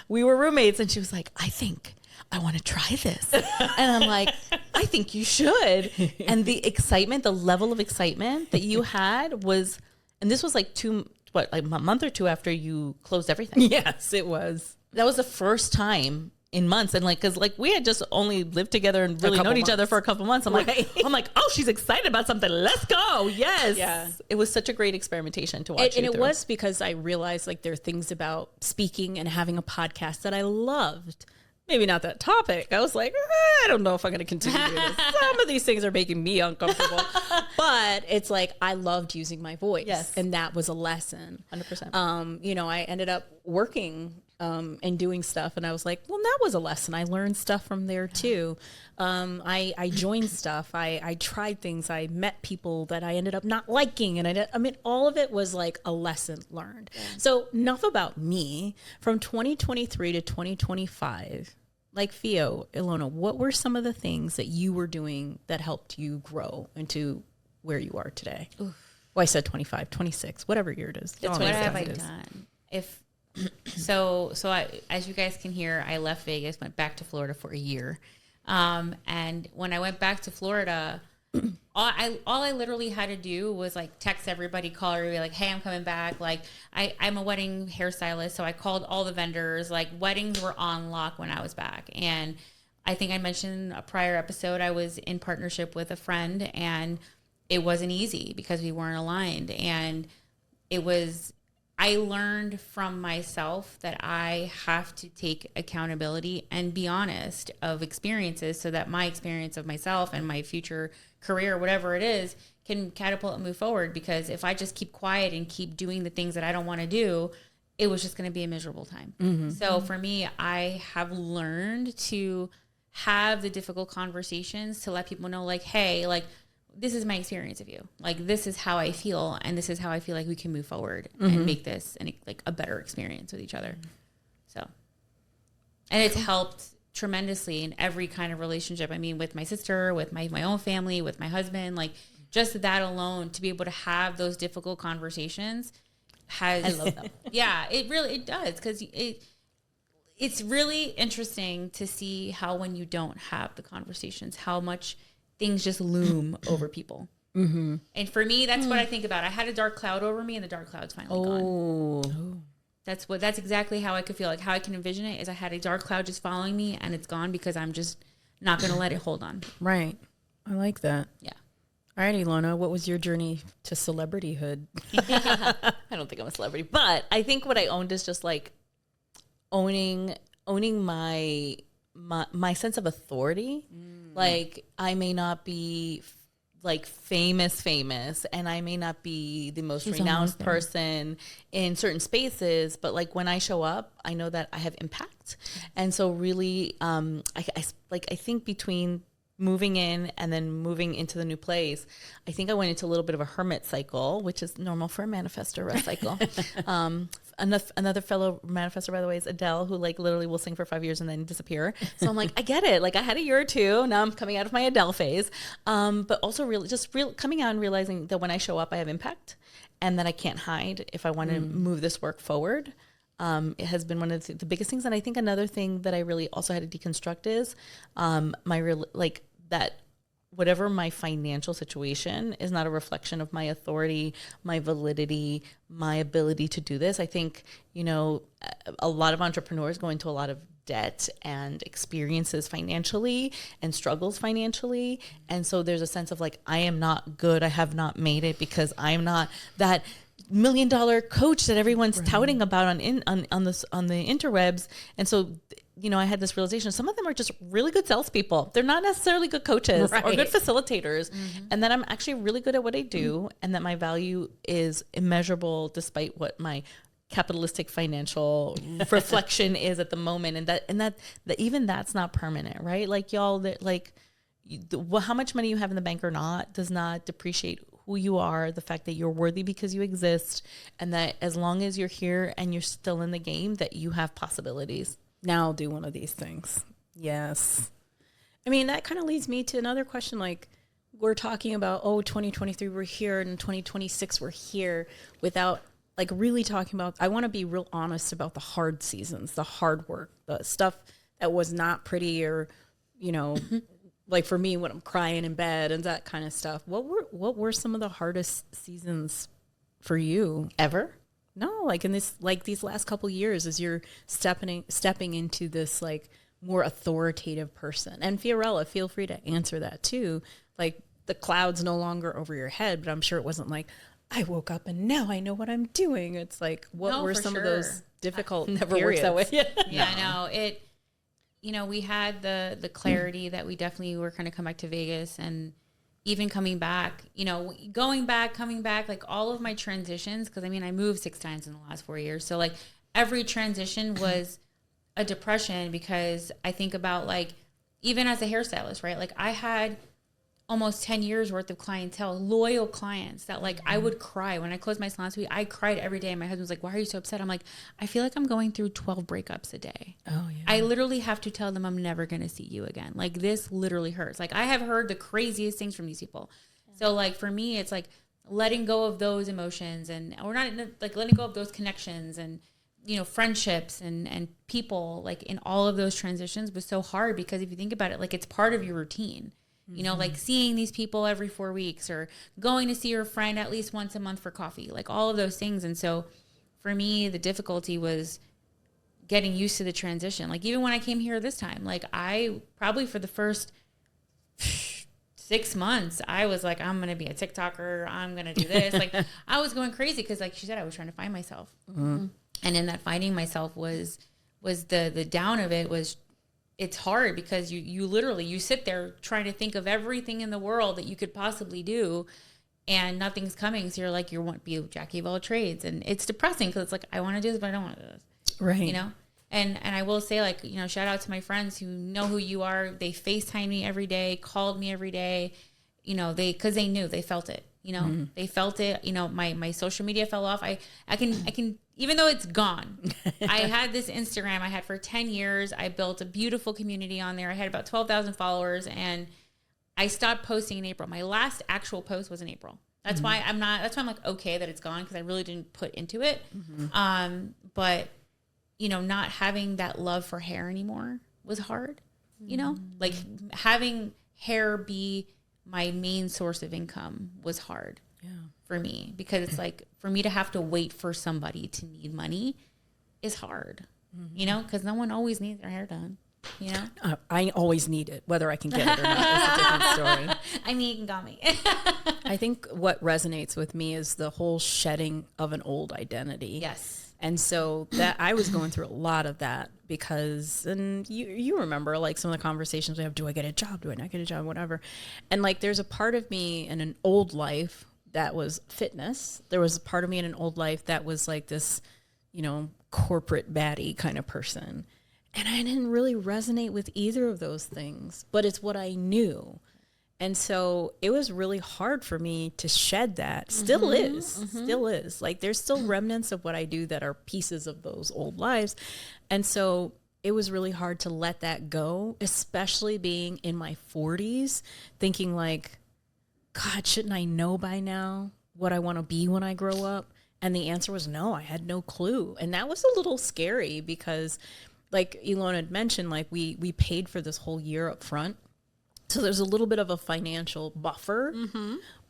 we were roommates and she was like, I think I want to try this. And I'm like, I think you should. And the excitement, the level of excitement that you had was, and this was like a month or two after you closed everything. Yes, it was. That was the first time in months. And cause we had just only lived together and really known each other for a couple months. I'm like, oh, she's excited about something. Let's go. Yes. Yeah. It was such a great experimentation to watch. And it was because I realized like there are things about speaking and having a podcast that I loved. Maybe not that topic. I was like, I don't know if I'm going to continue doing this. Some of these things are making me uncomfortable. But it's like, I loved using my voice. Yes. And that was a lesson. 100%. I ended up working and doing stuff. And I was like, well, that was a lesson. I learned stuff from there too. I joined stuff. I tried things. I met people that I ended up not liking. And all of it was like a lesson learned. Yeah. So enough about me. From 2023 to 2025, like Fio, Ilona, what were some of the things that you were doing that helped you grow into where you are today? Oof. Well, I said 25, 26, whatever year it is. What have I done? As you guys can hear, I left Vegas, went back to Florida for a year. And when I went back to Florida, all I literally had to do was like text everybody, call everybody, like, hey, I'm coming back. Like I'm a wedding hairstylist. So I called all the vendors, like weddings were on lock when I was back. And I think I mentioned in a prior episode, I was in partnership with a friend and it wasn't easy because we weren't aligned. And I learned from myself that I have to take accountability and be honest of experiences so that my experience of myself and my future career, whatever it is, can catapult and move forward. Because if I just keep quiet and keep doing the things that I don't want to do, it was just going to be a miserable time. Mm-hmm. So for me, I have learned to have the difficult conversations to let people know, like, hey, like, this is my experience of you. Like, this is how I feel. And this is how I feel like we can move forward and make this a better experience with each other. So, and it's helped tremendously in every kind of relationship. I mean, with my sister, with my own family, with my husband, like just that alone, to be able to have those difficult conversations has, I love them. Yeah, it does. Cause it's really interesting to see how, when you don't have the conversations, how much things just loom over people. Mm-hmm. And for me, that's what I think about. I had a dark cloud over me and the dark cloud's finally gone. That's exactly how I could feel. Like how I can envision it is I had a dark cloud just following me and it's gone because I'm just not going to let it hold on. Right. I like that. Yeah. All right, Ilona, what was your journey to celebrityhood? I don't think I'm a celebrity, but I think what I owned is just like owning my sense of authority. Like I may not be like famous, and I may not be the most renowned person in certain spaces, but like when I show up, I know that I have impact. And so really, I think between moving in and then moving into the new place, I think I went into a little bit of a hermit cycle, which is normal for a manifestor, rest cycle. Another fellow manifestor, by the way, is Adele, who like literally will sing for 5 years and then disappear. So I'm like, I get it. Like I had a year or two. Now I'm coming out of my Adele phase. But also really coming out and realizing that when I show up, I have impact and that I can't hide if I want to move this work forward. It has been one of the biggest things. And I think another thing that I really also had to deconstruct is that whatever my financial situation is not a reflection of my authority, my validity, my ability to do this. I think, a lot of entrepreneurs go into a lot of debt and experiences financially and struggles financially. And so there's a sense of like, I am not good. I have not made it because I'm not that $1 million coach that everyone's touting about on the interwebs. And so, I had this realization, some of them are just really good salespeople. They're not necessarily good coaches or good facilitators. And that I'm actually really good at what I do and that my value is immeasurable despite what my capitalistic financial reflection is at the moment. And that even that's not permanent, right? Like y'all, that like how much money you have in the bank or not does not depreciate who you are, the fact that you're worthy because you exist, and that as long as you're here and you're still in the game, that you have possibilities. Now I'll do one of these things. Yes. I mean, that kind of leads me to another question. Like we're talking about, 2023, we're here, and 2026, we're here, without like really talking about, I want to be real honest about the hard seasons, the hard work, the stuff that was not pretty, or, like for me when I'm crying in bed and that kind of stuff. What were some of the hardest seasons for you Ever? No, like in these last couple of years as you're stepping into this like more authoritative person. And Fiorella, feel free to answer that too. Like the cloud's no longer over your head, but I'm sure it wasn't like, I woke up and now I know what I'm doing. It's like, what were some of those difficult never periods? Works that way. Yeah, I know it. We had the clarity that we definitely were kind of come back to Vegas, and even coming back, going back, coming back, like all of my transitions, because I moved 6 times in the last 4 years. So like every transition was a depression, because I think about like, even as a hairstylist, right? Like I had almost 10 years worth of clientele, loyal clients that like I would cry when I closed my salon suite. I cried every day. And my husband's like, why are you so upset? I'm like, I feel like I'm going through 12 breakups a day. Oh yeah. I literally have to tell them I'm never going to see you again. Like this literally hurts. Like I have heard the craziest things from these people. So like for me, it's like letting go of those emotions, and we're not like letting go of those connections and, friendships and people, like in all of those transitions was so hard, because if you think about it, like it's part of your routine. Like seeing these people every 4 weeks, or going to see your friend at least once a month for coffee, like all of those things. And so for me, the difficulty was getting used to the transition. Like even when I came here this time, like I probably for the first 6 months, I was like, I'm going to be a TikToker. I'm going to do this. Like I was going crazy because like she said, I was trying to find myself. And in that finding myself was the down of it was, it's hard because you literally, you sit there trying to think of everything in the world that you could possibly do, and nothing's coming. So you're like, you want to be Jackie of all trades. And it's depressing because it's like, I want to do this, but I don't want to do this. Right. And I will say, like, shout out to my friends who know who you are. They FaceTime me every day, called me every day, because they knew, they felt it, they felt it. My social media fell off. I can, even though it's gone, I had this Instagram I had for 10 years. I built a beautiful community on there. I had about 12,000 followers, and I stopped posting in April. My last actual post was in April. That's why I'm like, okay, that it's gone, because I really didn't put into it. But not having that love for hair anymore was hard, like having hair be my main source of income was hard for me, because it's like, for me to have to wait for somebody to need money is hard, because no one always needs their hair done, I always need it, whether I can get it or not is a different story. I mean, you can call me. I think what resonates with me is the whole shedding of an old identity. Yes. And so that I was going through a lot of that, because, and you remember like some of the conversations we have, do I get a job? Do I not get a job? Whatever. And like, there's a part of me in an old life that was fitness. There was a part of me in an old life that was like this, corporate baddie kind of person. And I didn't really resonate with either of those things, but it's what I knew. And so it was really hard for me to shed that. Still is. Like there's still remnants of what I do that are pieces of those old lives. And so it was really hard to let that go, especially being in my 40s, thinking like, God, shouldn't I know by now what I want to be when I grow up? And the answer was no, I had no clue. And that was a little scary because like Ilona had mentioned, like we paid for this whole year up front. So there's a little bit of a financial buffer,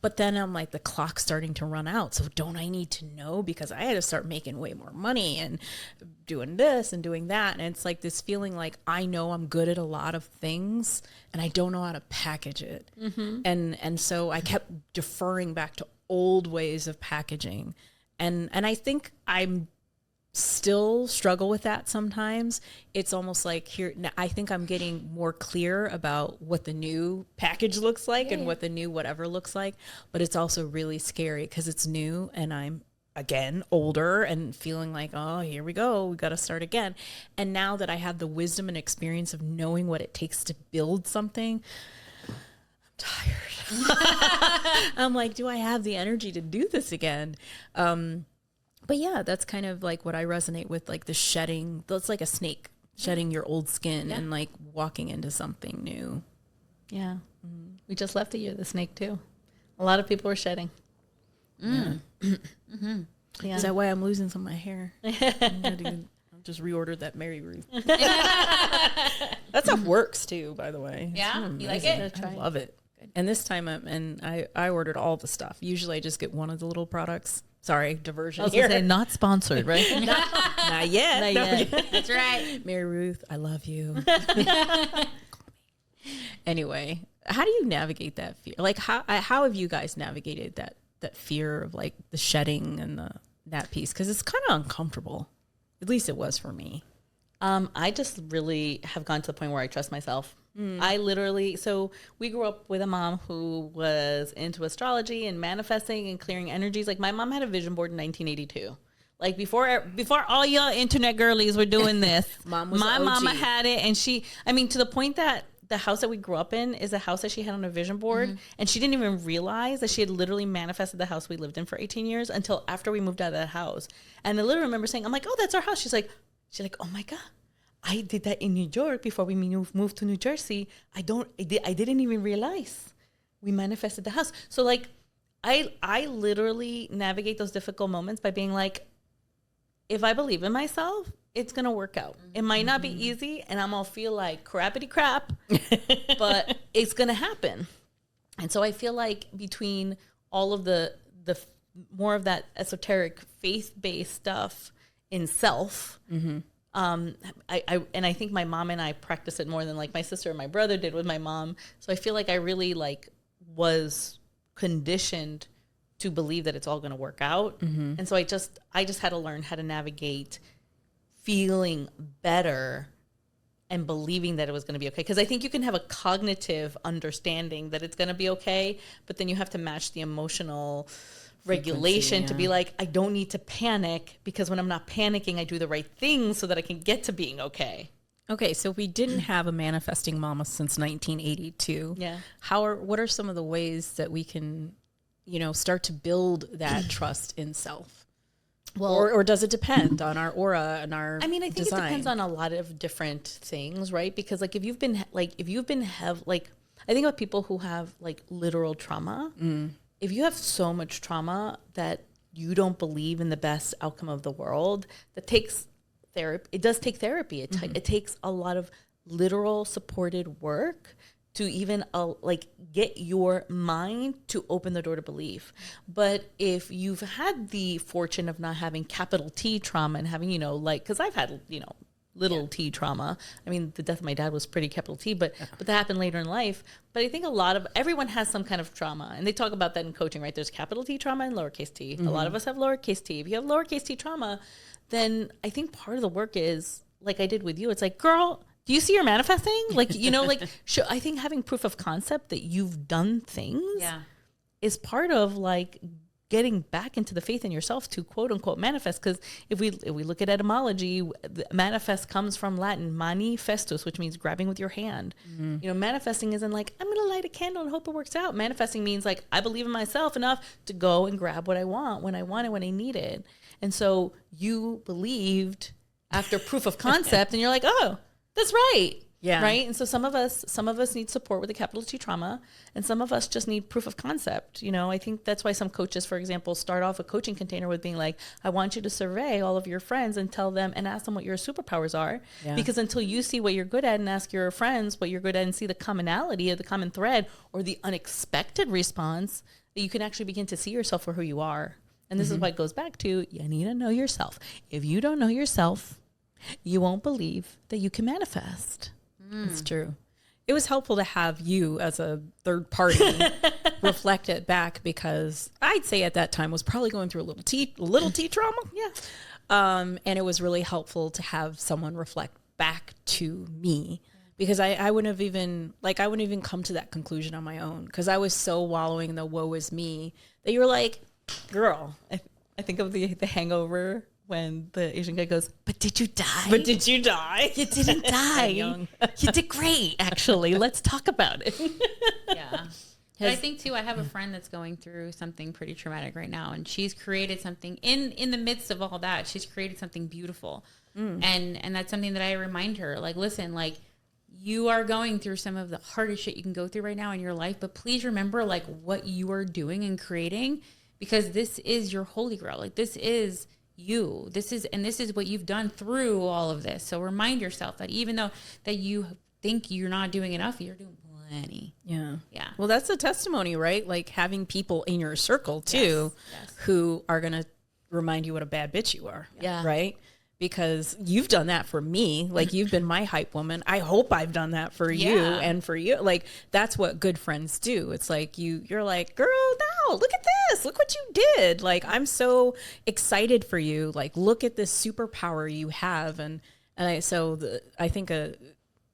but then I'm like, the clock's starting to run out. So don't I need to know? Because I had to start making way more money and doing this and doing that. And it's like this feeling like I know I'm good at a lot of things and I don't know how to package it. And so I kept deferring back to old ways of packaging. And I think I'm still struggle with that sometimes. It's almost like here, I think I'm getting more clear about what the new package looks like and what the new whatever looks like. But it's also really scary because it's new and I'm, again, older and feeling like, oh, here we go. We got to start again. And now that I have the wisdom and experience of knowing what it takes to build something, I'm tired. I'm like, do I have the energy to do this again? But yeah, that's kind of like what I resonate with, like the shedding. That's like a snake shedding your old skin and like walking into something new. Yeah. We just left the year of the snake too. A lot of people were shedding. Yeah. Is that why I'm losing some of my hair? I'll just reorder that Mary Ruth. That stuff works too, by the way. Yeah? You like it? I love it. And this time, I ordered all the stuff. Usually I just get one of the little products. Sorry, diversion I was here. going to say not sponsored, right? Not yet. Not yet. That's right. Mary Ruth, I love you. Anyway, how do you navigate that fear? Like, how have you guys navigated that fear of like the shedding and that piece? Because it's kind of uncomfortable. At least it was for me. I just really have gone to the point where I trust myself. I literally, so we grew up with a mom who was into astrology and manifesting and clearing energies. Like my mom had a vision board in 1982. Like before all y'all internet girlies were doing this, my mama had it. And to the point that the house that we grew up in is a house that she had on a vision board. And she didn't even realize that she had literally manifested the house we lived in for 18 years until after we moved out of that house. And I literally remember saying, I'm like, oh, that's our house. She's like, oh my God. I did that in New York before we moved to New Jersey. I didn't even realize we manifested the house. So like, I literally navigate those difficult moments by being like, if I believe in myself, it's going to work out. It might not be easy and I'm going to feel like crappity crap, but it's going to happen. And so I feel like between all of the more of that esoteric faith-based stuff in self, I think my mom and I practice it more than like my sister and my brother did with my mom. So I feel like I really like was conditioned to believe that it's all going to work out. And so I just had to learn how to navigate feeling better and believing that it was going to be okay. Because I think you can have a cognitive understanding that it's going to be okay, but then you have to match the emotional regulation to be like, I don't need to panic because when I'm not panicking, I do the right things so that I can get to being okay. Okay, so we didn't have a manifesting mama since 1982. Yeah. What are some of the ways that we can, start to build that trust in self? Well, or does it depend on our aura and our I think design? it depends on a lot of different things, right? Because like if you've been I think about people who have like literal trauma. If you have so much trauma that you don't believe in the best outcome of the world, that takes therapy. It does take therapy. It takes a lot of literal supported work to even get your mind to open the door to belief. But if you've had the fortune of not having capital T trauma and having, because I've had, little T trauma. I mean, the death of my dad was pretty capital T, but that happened later in life. But I think everyone has some kind of trauma. And they talk about that in coaching, right? There's capital T trauma and lowercase t. A lot of us have lowercase t. If you have lowercase t trauma, then I think part of the work is, like I did with you, it's like, girl, do you see you're manifesting? I think having proof of concept that you've done things is part of like getting back into the faith in yourself to quote unquote manifest. Because if we look at etymology, manifest comes from Latin manifestus, which means grabbing with your hand. You know, manifesting isn't like, I'm going to light a candle and hope it works out. Manifesting means like, I believe in myself enough to go and grab what I want when I want it, when I need it. And so you believed after proof of concept and you're like, oh, that's right. Yeah. Right. And so some of us need support with a capital T trauma, and some of us just need proof of concept. You know, I think that's why some coaches, for example, start off a coaching container with being like, I want you to survey all of your friends and tell them and ask them what your superpowers are. Yeah. Because until you see what you're good at and ask your friends what you're good at and see the commonality of the common thread or the unexpected response, that you can actually begin to see yourself for who you are. And this is what it goes back to, you need to know yourself. If you don't know yourself, you won't believe that you can manifest. It's true. It was helpful to have you as a third party reflect it back, because I'd say at that time was probably going through a little T trauma. Yeah. And it was really helpful to have someone reflect back to me, because I wouldn't have even come to that conclusion on my own, because I was so wallowing in the woe is me that you were like, girl. I think of the Hangover when the Asian guy goes, but did you die? But did you die? You didn't die. You did great, actually. Let's talk about it. Yeah. But I think too, I have a friend that's going through something pretty traumatic right now, and she's created something in the midst of all that. She's created something beautiful. And that's something that I remind her, like, listen, like, you are going through some of the hardest shit you can go through right now in your life, but please remember like what you are doing and creating, because this is your holy grail. Like, this is you. This is what you've done through all of this. So remind yourself that even though that you think you're not doing enough, you're doing plenty. Yeah. Yeah. Well, that's a testimony, right? Like having people in your circle too, who are going to remind you what a bad bitch you are. Yeah. Right. Because you've done that for me. Like, you've been my hype woman. I hope I've done that for you and for you. Like, that's what good friends do. It's like you're like, girl, no, look at this. Look what you did. Like, I'm so excited for you. Like, look at this superpower you have. And I think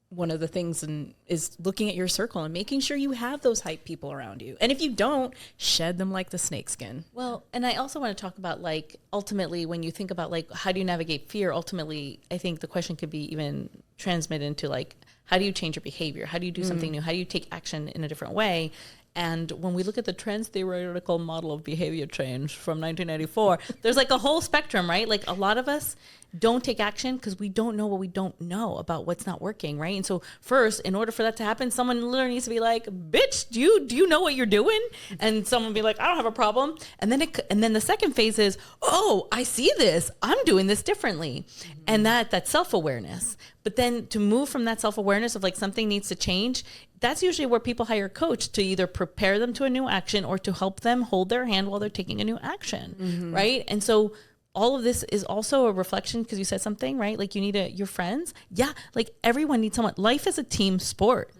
one of the things is looking at your circle and making sure you have those hype people around you. And if you don't, shed them like the snakeskin. Well, and I also want to talk about, like, ultimately, when you think about, like, how do you navigate fear? Ultimately, I think the question could be even transmitted into, like, how do you change your behavior? How do you do something new? How do you take action in a different way? And when we look at the trans-theoretical model of behavior change from 1984, there's like a whole spectrum, right? Like, a lot of us don't take action because we don't know what we don't know about what's not working, right? And so first, in order for that to happen, someone literally needs to be like, bitch, do you know what you're doing? And someone be like, I don't have a problem. And then the second phase is, oh, I see this. I'm doing this differently. And that's self-awareness. But then to move from that self-awareness of like something needs to change, that's usually where people hire a coach to either prepare them to a new action or to help them hold their hand while they're taking a new action, right? And so all of this is also a reflection, because you said something, right? Like, you need your friends. Yeah, like, everyone needs someone. Life is a team sport.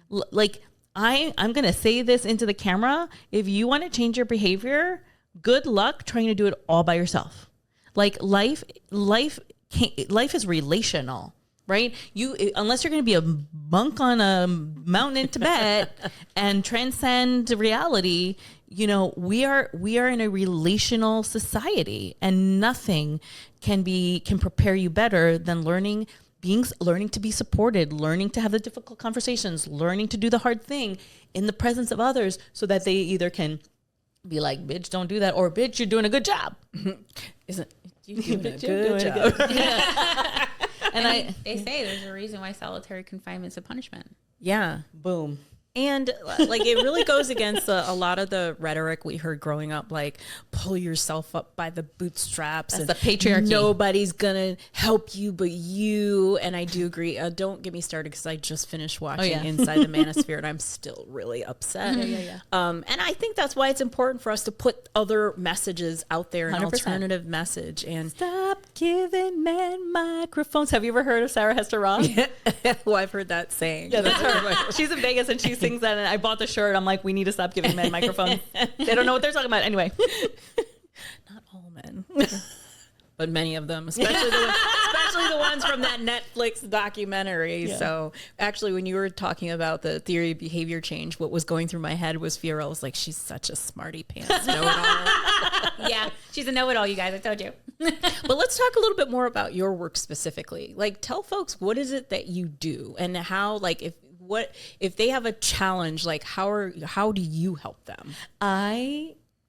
Like, I'm going to say this into the camera. If you want to change your behavior, good luck trying to do it all by yourself. Like, life is relational. Right? Unless you're going to be a monk on a mountain in Tibet and transcend reality, you know, we are in a relational society, and nothing can prepare you better than learning to be supported, learning to have the difficult conversations, learning to do the hard thing in the presence of others, so that they either can be like, bitch, don't do that, or bitch, you're doing a good job. Isn't you doing a good job? And they say there's a reason why solitary confinement's a punishment. Yeah. Boom. And like, it really goes against a lot of the rhetoric we heard growing up, like, pull yourself up by the bootstraps. That's the patriarchy. Nobody's going to help you but you. And I do agree. Don't get me started, because I just finished watching Inside the Manosphere, and I'm still really upset. And I think that's why it's important for us to put other messages out there, an 100%. alternative message. And stop giving men microphones. Have you ever heard of Sarah Hester Roth? well, I've heard that saying. Yeah, that's her. She's in Vegas and she sings that, and I bought the shirt. I'm like, we need to stop giving men microphones. They don't know what they're talking about. Anyway. Not all men. But many of them, especially the ones from that Netflix documentary. Yeah. So actually, when you were talking about the theory of behavior change, what was going through my head was Fiorella was like, she's such a smarty pants know-it-all. Yeah, she's a know-it-all, you guys. I told you. But let's talk a little bit more about your work specifically. Like, tell folks, what is it that you do, and how, like, if they have a challenge, like how do you help them?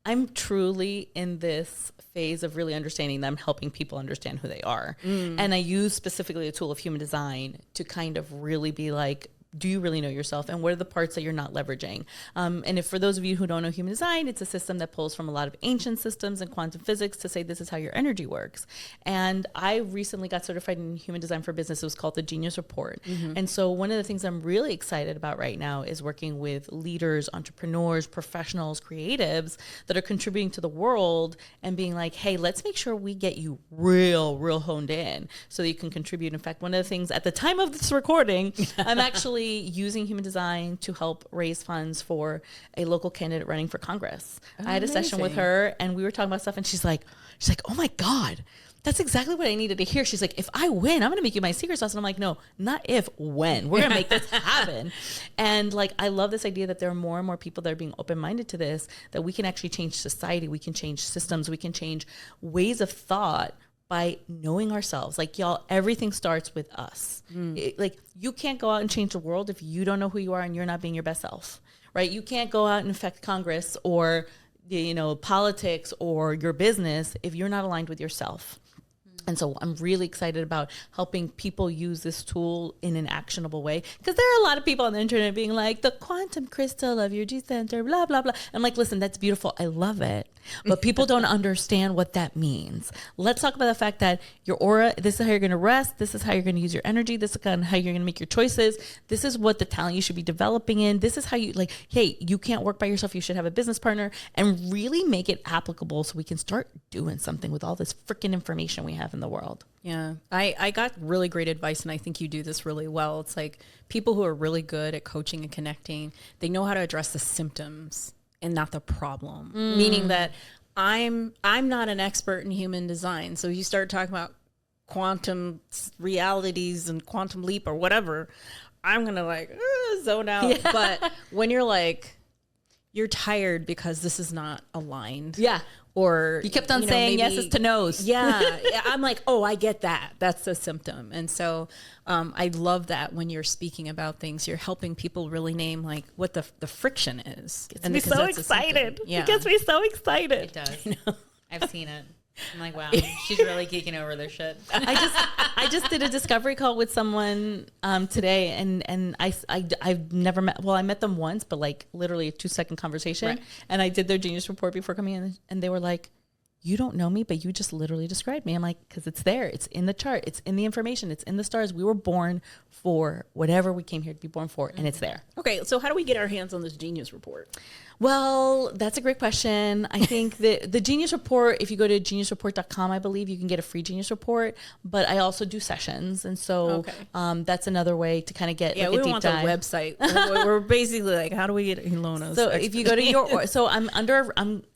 I'm truly in this phase of really understanding them, helping people understand who they are. And I use specifically a tool of human design to kind of really be like, do you really know yourself, and what are the parts that you're not leveraging? And if for those of you who don't know human design, it's a system that pulls from a lot of ancient systems and quantum physics to say this is how your energy works. And I recently got certified in human design for business. It was called the Genius Report. And so one of the things I'm really excited about right now is working with leaders, entrepreneurs, professionals, creatives that are contributing to the world and being like, hey, let's make sure we get you real honed in so that you can contribute. In fact, one of the things at the time of this recording, I'm actually using human design to help raise funds for a local candidate running for Congress. I had a session with her and we were talking about stuff, and she's like, oh my God, that's exactly what I needed to hear. She's like, if I win, I'm going to make you my secret sauce. And I'm like, no, not if, when. We're going to make this happen. And like, I love this idea that there are more and more people that are being open-minded to this, that we can actually change society. We can change systems. We can change ways of thought by knowing ourselves. Like, y'all, everything starts with us. Like, you can't go out and change the world if you don't know who you are and you're not being your best self, right? You can't go out and affect Congress or, you know, politics or your business if you're not aligned with yourself. And so I'm really excited about helping people use this tool in an actionable way, because there are a lot of people on the internet being like, the quantum crystal of your G center, blah, blah, blah. I'm like, listen, that's beautiful. I love it. But people don't understand what that means. Let's talk about the fact that your aura, this is how you're going to rest. This is how you're going to use your energy. This is kind of how you're going to make your choices. This is what the talent you should be developing in. This is how you, like, hey, you can't work by yourself. You should have a business partner, and really make it applicable so we can start doing something with all this freaking information we have in the world. Yeah, I got really great advice, and I think you do this really well. It's like people who are really good at coaching and connecting, they know how to address the symptoms and not the problem. Meaning that I'm not an expert in human design. So you start talking about quantum realities and quantum leap or whatever, I'm going to like zone out. Yeah. But when you're like, you're tired because this is not aligned. Yeah. Or you kept on saying maybe, yeses to nos. Yeah. I'm like, oh, I get that. That's a symptom. And so I love that when you're speaking about things, you're helping people really name like what the friction is. Gets me so excited. Yeah. It gets me so excited. It does. I've seen it. I'm like, wow, she's really geeking over their shit. I just did a discovery call with someone today, and I've never met. Well, I met them once, but like literally a 2-second conversation. Right. And I did their genius report before coming in, and they were like, "You don't know me, but you just literally described me." I'm like, "Because it's there. It's in the chart. It's in the information. It's in the stars. We were born for whatever we came here to be born for, and it's there." Okay, so how do we get our hands on this genius report? Well, that's a great question. I think the Genius Report, if you go to geniusreport.com, I believe you can get a free Genius Report, but I also do sessions. And so that's another way to kind of get like we a don't deep want dive. the website. We're basically like, how do we get Ilona's? So if you go to so I'm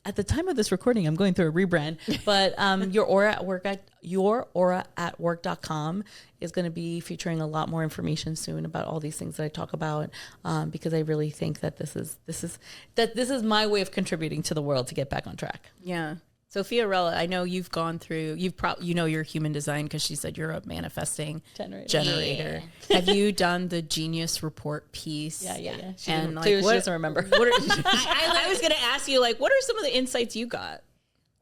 at the time of this recording, I'm going through a rebrand, but youraatwork.com is going to be featuring a lot more information soon about all these things that I talk about, because I really think that this is my way of contributing to the world to get back on track. Yeah. So Fiorella, I know you've gone through, your human design because she said you're a manifesting generator. Yeah. Have you done the Genius Report piece? Yeah. She doesn't remember. I was going to ask you, like, what are some of the insights you got?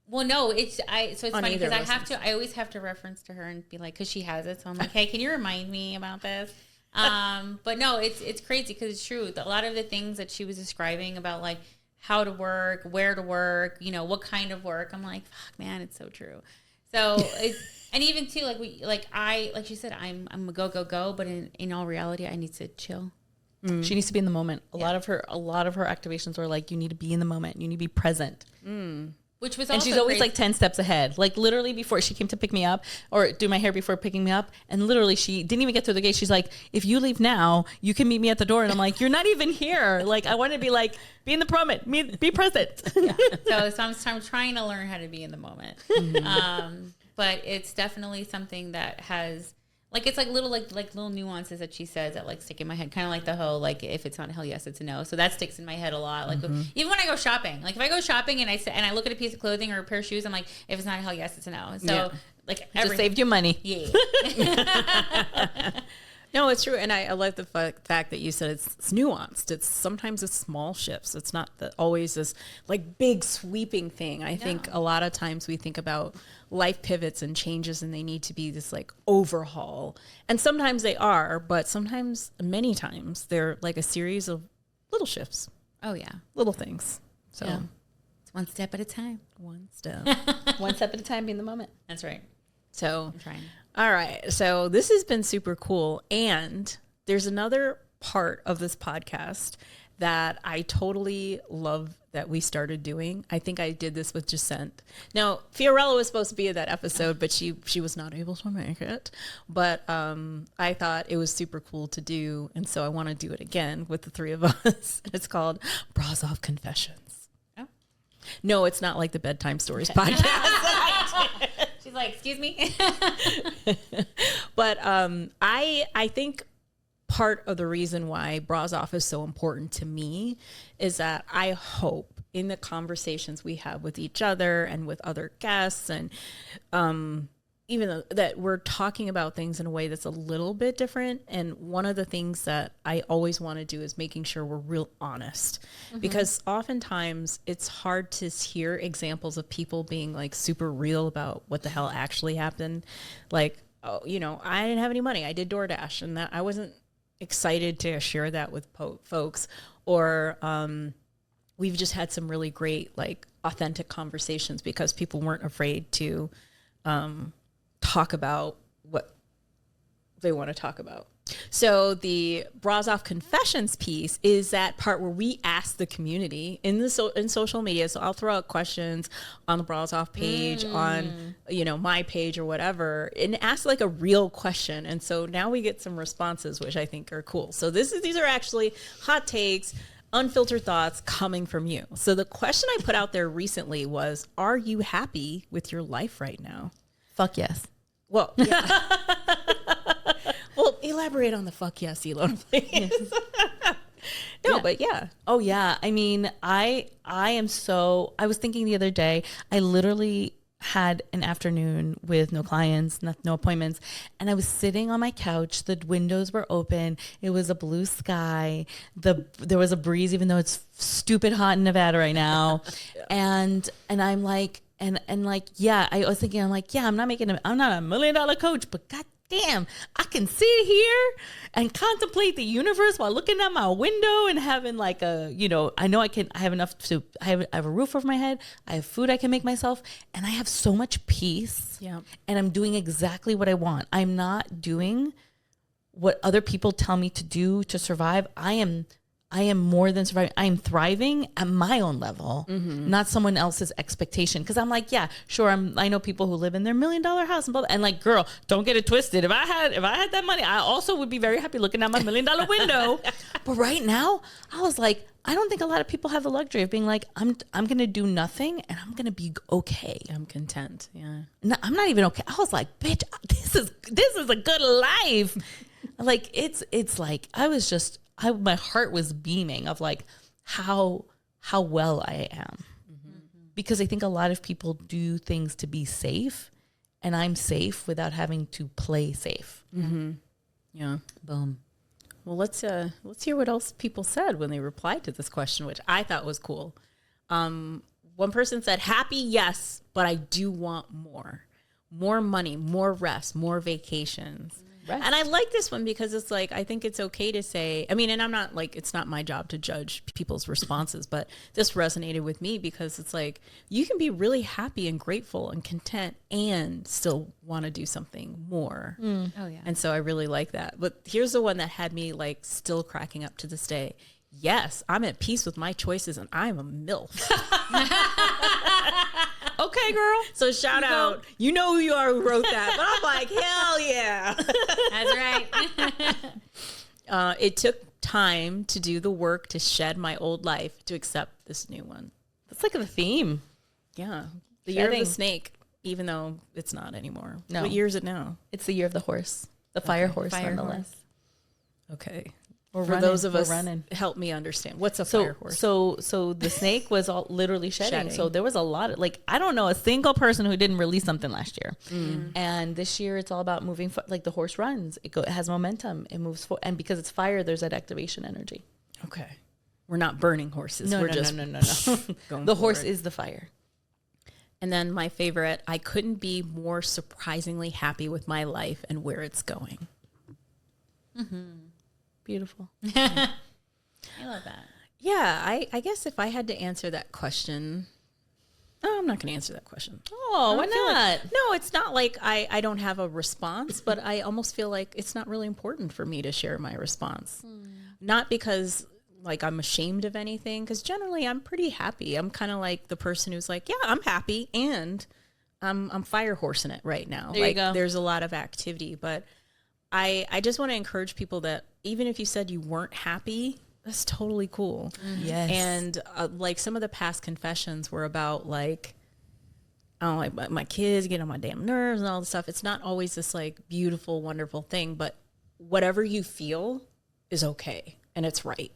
Well, no, it's funny because I always have to reference to her and be like, because she has it. So I'm like, hey, can you remind me about this? But no, it's crazy because it's true. A lot of the things that she was describing about like how to work, where to work, what kind of work. I'm like, fuck, man, it's so true. So and even too, like she said, I'm a go, but in all reality, I need to chill. She needs to be in the moment. A lot of her activations are like, you need to be in the moment. You need to be present. Which was and she's always like 10 steps ahead. Like literally before she came to pick me up or do my hair before picking me up. And literally she didn't even get through the gate. She's like, if you leave now, you can meet me at the door. And I'm like, you're not even here. Like, I want to be like, be in the moment, be present. Yeah. So I'm trying to learn how to be in the moment. But it's definitely something that has, Like it's like little nuances that she says that like stick in my head. Kind of like the whole like if it's not a hell yes, it's a no. So that sticks in my head a lot. Like even when I go shopping, like if I go shopping and I look at a piece of clothing or a pair of shoes, I'm like, if it's not a hell yes, it's a no. So like Just saved you money. Yeah. No, it's true. And I like the fact that you said it's nuanced. Sometimes it's small shifts. It's not always this like big sweeping thing. I think a lot of times we think about life pivots and changes and they need to be this like overhaul. And sometimes they are, but sometimes, many times, they're like a series of little shifts, Oh yeah. little things. So It's one step at a time. one step. One step at a time, be in the moment. That's right. So I'm trying. all right. So this has been super cool. And there's another part of this podcast that I totally love that we started doing. I think I did this with Jacente. Now, Fiorella was supposed to be in that episode, but she was not able to make it. But I thought it was super cool to do. And so I want to do it again with the three of us. It's called Bras Off Confessions. Oh. No, it's not like the Bedtime Stories podcast. She's like, excuse me. But I think part of the reason why Bras Off is so important to me is that I hope in the conversations we have with each other and with other guests, and even though that we're talking about things in a way that's a little bit different. And one of the things that I always want to do is making sure we're real honest, because oftentimes it's hard to hear examples of people being like super real about what the hell actually happened. Like, oh, I didn't have any money. I did DoorDash, and that I wasn't excited to share that with folks. Or we've just had some really great, like, authentic conversations because people weren't afraid to talk about what they want to talk about. So the Bras Off Confessions piece is that part where we ask the community in social media. So I'll throw out questions on the Bras Off page, on my page or whatever, and ask like a real question. And so now we get some responses, which I think are cool. So these are actually hot takes, unfiltered thoughts coming from you. So the question I put out there recently was, are you happy with your life right now? Fuck yes. Well, yeah. Well, elaborate on the fuck yes, Ilona, please. No, but yeah. Oh yeah. I mean, I was thinking the other day, I literally had an afternoon with no clients, no appointments. And I was sitting on my couch. The windows were open. It was a blue sky. There was a breeze, even though it's stupid hot in Nevada right now. And I'm like, yeah, I was thinking, I'm like, yeah, I'm not a $1 million coach, but God damn, I can sit here and contemplate the universe while looking out my window and having like I know I have enough I have a roof over my head. I have food I can make myself, and I have so much peace. Yeah. And I'm doing exactly what I want. I'm not doing what other people tell me to do to survive. I am more than surviving. I am thriving at my own level, not someone else's expectation. Because I'm like, yeah, sure. I know people who live in their $1 million house and blah, blah, and like, girl, don't get it twisted. If I had that money, I also would be very happy looking out my $1 million window. But right now, I was like, I don't think a lot of people have the luxury of being like, I'm gonna do nothing and I'm gonna be okay. I'm content. Yeah. No, I'm not even okay. I was like, bitch, this is a good life. Like it's like my heart was beaming of like how well I am. Because I think a lot of people do things to be safe, and I'm safe without having to play safe. Yeah. Boom. Well, let's hear what else people said when they replied to this question, which I thought was cool. One person said, happy, yes, but I do want more money, more rest, more vacations. Rest. And I like this one because it's like, I think it's okay to say, I mean, and I'm not like, it's not my job to judge people's responses, but this resonated with me because it's like, you can be really happy and grateful and content and still want to do something more. Oh yeah. And so I really like that. But here's the one that had me like still cracking up to this day. Yes, I'm at peace with my choices and I'm a MILF. Okay, girl. So shout out. You know who you are who wrote that. But I'm like, hell yeah. That's right. It took time to do the work to shed my old life to accept this new one. That's like the theme. Yeah. The year of Shedding. the snake, even though it's not anymore. No. What year is it now? It's the year of the horse. The fire horse, Fire nonetheless. Okay. We're For running, those of we're us, running. help me understand. What's a fire horse? So the snake was all literally shedding. Shedding. So there was a lot of, like, I don't know a single person who didn't release something last year. And this year it's all about moving, like the horse runs. It has momentum. It moves forward. And because it's fire, there's that activation energy. Okay. We're not burning horses. No, We're no, just no. going The horse forward. is the fire. And then my favorite, I couldn't be more surprisingly happy with my life and where it's going. Beautiful. I love that. Yeah, I guess if I had to answer that question, no, I'm not going to answer that question. Oh, why I feel like- not? no, it's not like I don't have a response, but I almost feel like it's not really important for me to share my response. Not because like I'm ashamed of anything, because generally I'm pretty happy. I'm kind of like the person who's like, yeah, I'm happy and I'm fire horsing it right now. There you like go. there's a lot of activity, but I just want to encourage people that even if you said you weren't happy, that's totally cool. Yes. And like some of the past confessions were about like, I don't like my kids get on my damn nerves and all this stuff. It's not always this like beautiful, wonderful thing, but whatever you feel is okay and it's right.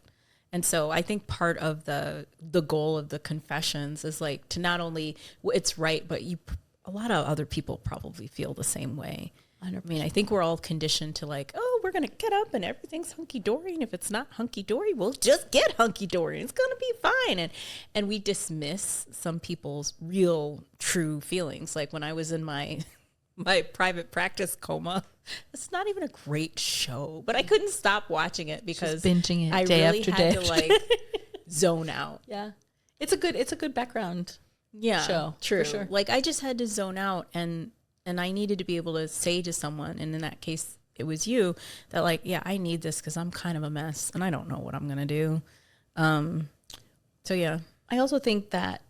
And so I think part of the goal of the confessions is like to not only it's right, but a lot of other people probably feel the same way. 100%. I mean, I think we're all conditioned to like, oh, we're going to get up and everything's hunky-dory. And if it's not hunky-dory, we'll just get hunky-dory. It's going to be fine. And we dismiss some people's real, true feelings. Like when I was in my private practice coma, it's not even a great show, but I couldn't stop watching it because binging it I day really after had day to like zone out. Yeah. It's a good background. Yeah, show, true. for sure. Like I just had to zone out and I needed to be able to say to someone, and in that case, it was you, that like, yeah, I need this because I'm kind of a mess and I don't know what I'm going to do. So yeah. I also think that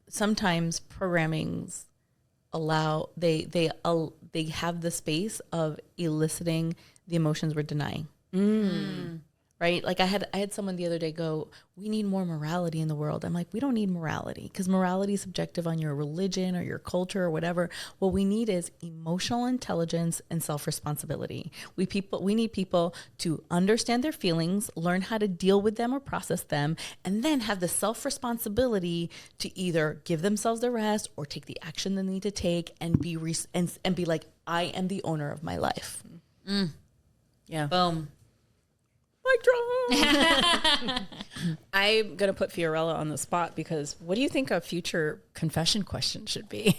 sometimes programmings allow they have the space of eliciting the emotions we're denying. Right? Like I had someone the other day go, we need more morality in the world. I'm like, we don't need morality because morality is subjective on your religion or your culture or whatever. What we need is emotional intelligence and self-responsibility. We need people to understand their feelings, learn how to deal with them or process them, and then have the self-responsibility to either give themselves the rest or take the action they need to take and be like, I am the owner of my life. Yeah. Boom. Mic drop. I'm going to put Fiorella on the spot because what do you think a future confession question should be?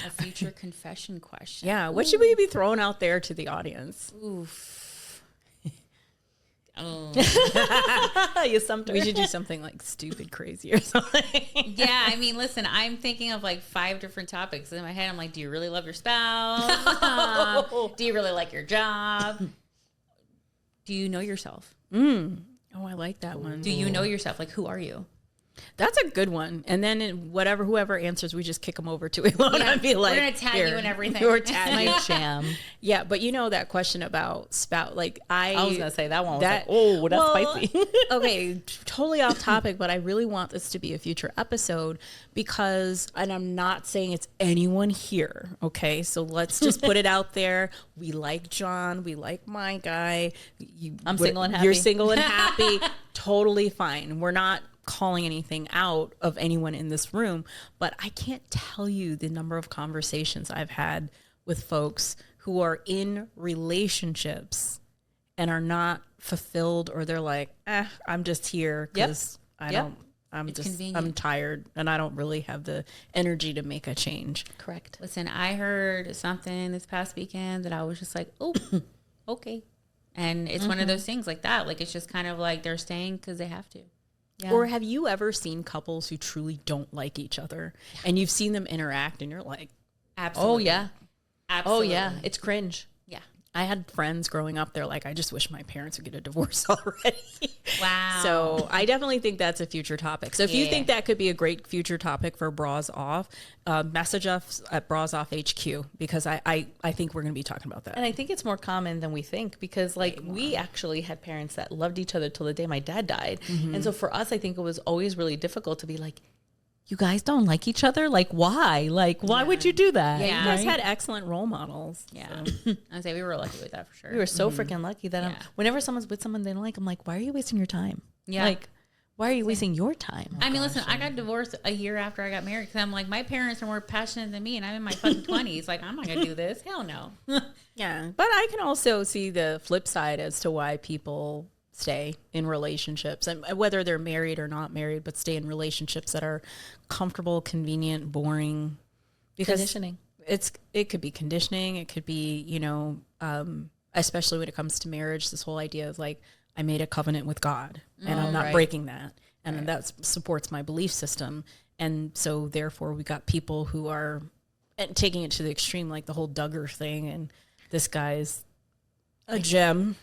A future confession question. Yeah. What should we be throwing out there to the audience? Oof. You stumped her. We should do something like stupid crazy or something. Yeah, I mean, listen, I'm thinking of like 5 different topics in my head. I'm like, do you really love your spouse? Do you really like your job? Do you know yourself? Oh, I like that one. Do you know yourself? Like, who are you? That's a good one. And then whoever answers, we just kick them over to Ilona and be like, we're gonna tag "Here, you and everything." You're tagging. My jam. Yeah, but you know that question about spout. Like I was gonna say that one was that- like, oh, that's well, spicy. Okay, totally off topic, but I really want this to be a future episode because, and I'm not saying it's anyone here. Okay, so let's just put it out there. We like John. We like my guy. I'm single and happy. You're single and happy. Totally fine. We're not calling anything out of anyone in this room, but I can't tell you the number of conversations I've had with folks who are in relationships and are not fulfilled, or they're like, I'm just here because I'm tired and I don't really have the energy to make a change. Correct. Listen, I heard something this past weekend that I was just like, oh, okay. And it's one of those things like that. Like, it's just kind of like they're staying because they have to. Yeah. Or have you ever seen couples who truly don't like each other and you've seen them interact and you're like, Absolutely. Oh yeah. Absolutely. Oh yeah. It's cringe. Yeah. I had friends growing up, they're like, I just wish my parents would get a divorce already. Wow. So I definitely think that's a future topic. So if you Yeah. think that could be a great future topic for Bras Off, message us at Bras Off HQ because I think we're going to be talking about that. And I think it's more common than we think because like we actually had parents that loved each other till the day my dad died. And so for us, I think it was always really difficult to be like, you guys don't like each other? Like, why? Like, why would you do that? Yeah. You guys had excellent role models. Yeah. I'd say we were lucky with that for sure. We were so freaking lucky that Yeah. whenever someone's with someone they don't like, I'm like, why are you wasting your time? Yeah. Like, why are you wasting your time? I mean, listen, I got divorced a year after I got married because I'm like, my parents are more passionate than me, and I'm in my fucking 20s. Like, I'm not going to do this. Hell no. Yeah. But I can also see the flip side as to why people stay in relationships, and whether they're married or not married, but stay in relationships that are comfortable, convenient, boring. Because Conditioning. it could be conditioning. It could be, especially when it comes to marriage, this whole idea of like, I made a covenant with God and I'm not right. breaking that. And that supports my belief system. And so therefore we got people who are taking it to the extreme, like the whole Duggar thing. And this guy's a gem.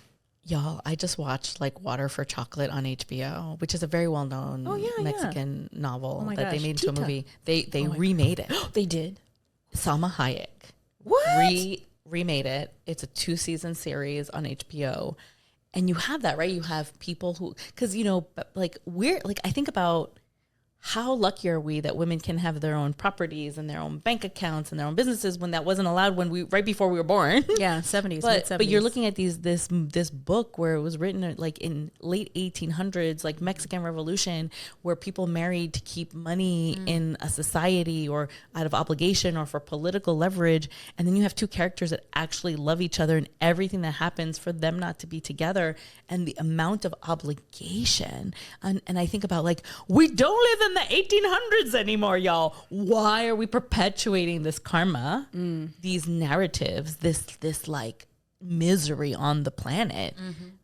Y'all, I just watched like Water for Chocolate on HBO, which is a very well-known Mexican novel my that they gosh, made into a Tita. movie. They remade it. They did. Salma Hayek What? remade it. It's a 2-season series on HBO. And you have that, right? You have people who, because, like I think about how lucky are we that women can have their own properties and their own bank accounts and their own businesses when that wasn't allowed right before we were born. Yeah, 70s, But you're looking at this book where it was written like in late 1800s, like Mexican Revolution, where people married to keep money in a society or out of obligation or for political leverage. And then you have two characters that actually love each other, and everything that happens for them not to be together, and the amount of obligation. And I think about like, we don't live in the 1800s anymore, y'all. Why are we perpetuating this karma, these narratives, this like misery on the planet,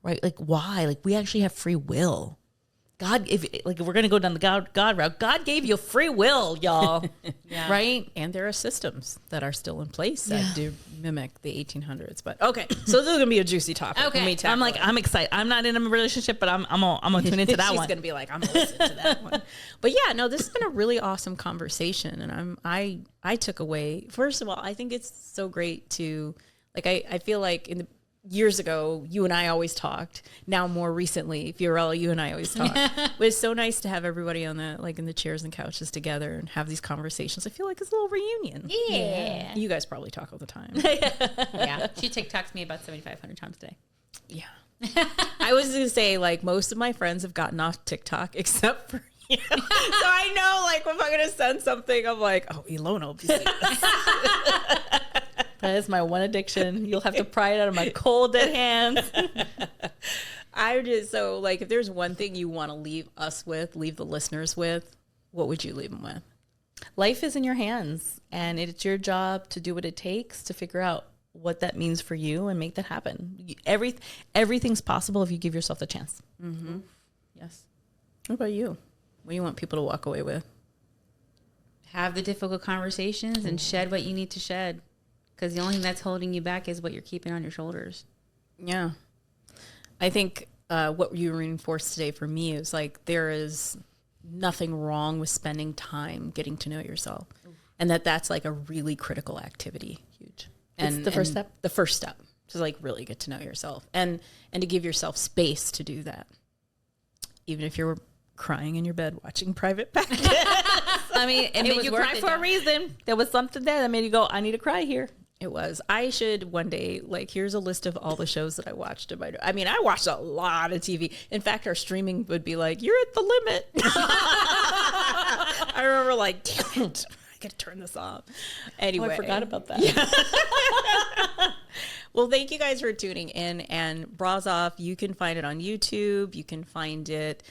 right? Like, why? Like, we actually have free will. God, if we're gonna go down the God route, God gave you free will, y'all. Right? And there are systems that are still in place that do mimic the 1800s. But okay, so this is gonna be a juicy topic. Okay. When we tackle I'm like, it. I'm excited. I'm not in a relationship, but I'm gonna tune into that She's one. gonna be like, I'm gonna listen to that one. But yeah, no, this has been a really awesome conversation, and I took away. First of all, I think it's so great to like. I feel like in the years ago, you and I always talked. Now, more recently, Fiorella, you and I always talk. But it's so nice to have everybody on the in the chairs and couches together and have these conversations. I feel like it's a little reunion. Yeah. You guys probably talk all the time. Yeah. She TikToks me about 7,500 times a day. Yeah. I was going to say, like, most of my friends have gotten off TikTok except for you. So I know, like, if I'm going to send something, I'm like, oh, Ilona will be seeing this. That is my one addiction. You'll have to pry it out of my cold dead hands. I just, so, like, if there's one thing you want to leave us with, leave the listeners with, what would you leave them with? Life is in your hands, and it's your job to do what it takes to figure out what that means for you and make that happen. Everything's possible if you give yourself the chance. Mm-hmm. Yes. What about you? What do you want people to walk away with? Have the difficult conversations and shed what you need to shed. Because the only thing that's holding you back is what you're keeping on your shoulders. Yeah. I think what you reinforced today for me is like there is nothing wrong with spending time getting to know yourself. And that's like a really critical activity. Huge. And It's the first step. The first step to like really get to know yourself and to give yourself space to do that. Even if you're crying in your bed watching Private Practice. I mean, it made was you worth cry it, for a though. reason. There was something there that made you go, I need to cry here. It was. I should one day, like, here's a list of all the shows that I watched. I mean, I watched a lot of TV. In fact, our streaming would be like, you're at the limit. I remember like, damn it, I gotta turn this off. Anyway. Oh, I forgot about that. Well, thank you guys for tuning in. And Bras Off, you can find it on YouTube. You can find it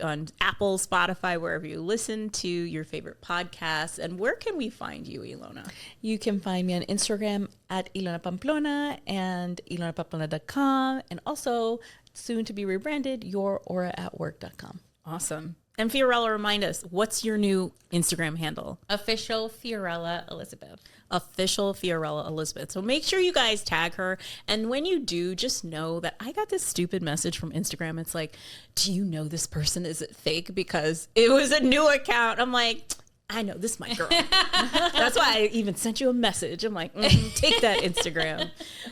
on Apple, Spotify, wherever you listen to your favorite podcasts. And where can we find you, Ilona? You can find me on Instagram at Ilona Pamplona and ilonapamplona.com, and also soon to be rebranded, yourauraatwork.com. Awesome. And Fiorella, remind us, what's your new Instagram handle? Official Fiorella Elizabeth. Official Fiorella Elizabeth. So make sure you guys tag her. And when you do, just know that I got this stupid message from Instagram. It's like, do you know this person? Is it fake? Because it was a new account. I'm like, I know, this is my girl. That's why I even sent you a message. I'm like, take that Instagram.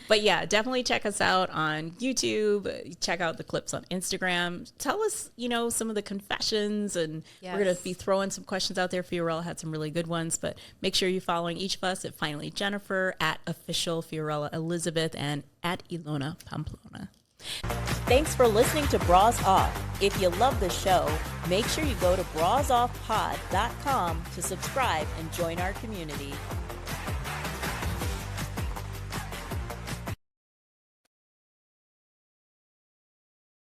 But yeah, definitely check us out on YouTube. Check out the clips on Instagram. Tell us, some of the confessions, and we're going to be throwing some questions out there. Fiorella had some really good ones, but make sure you're following each of us at Finally Jennifer, at Official Fiorella Elizabeth, and at Ilona Pamplona. Thanks for listening to Bras Off. If you love the show, make sure you go to brasoffpod.com to subscribe and join our community.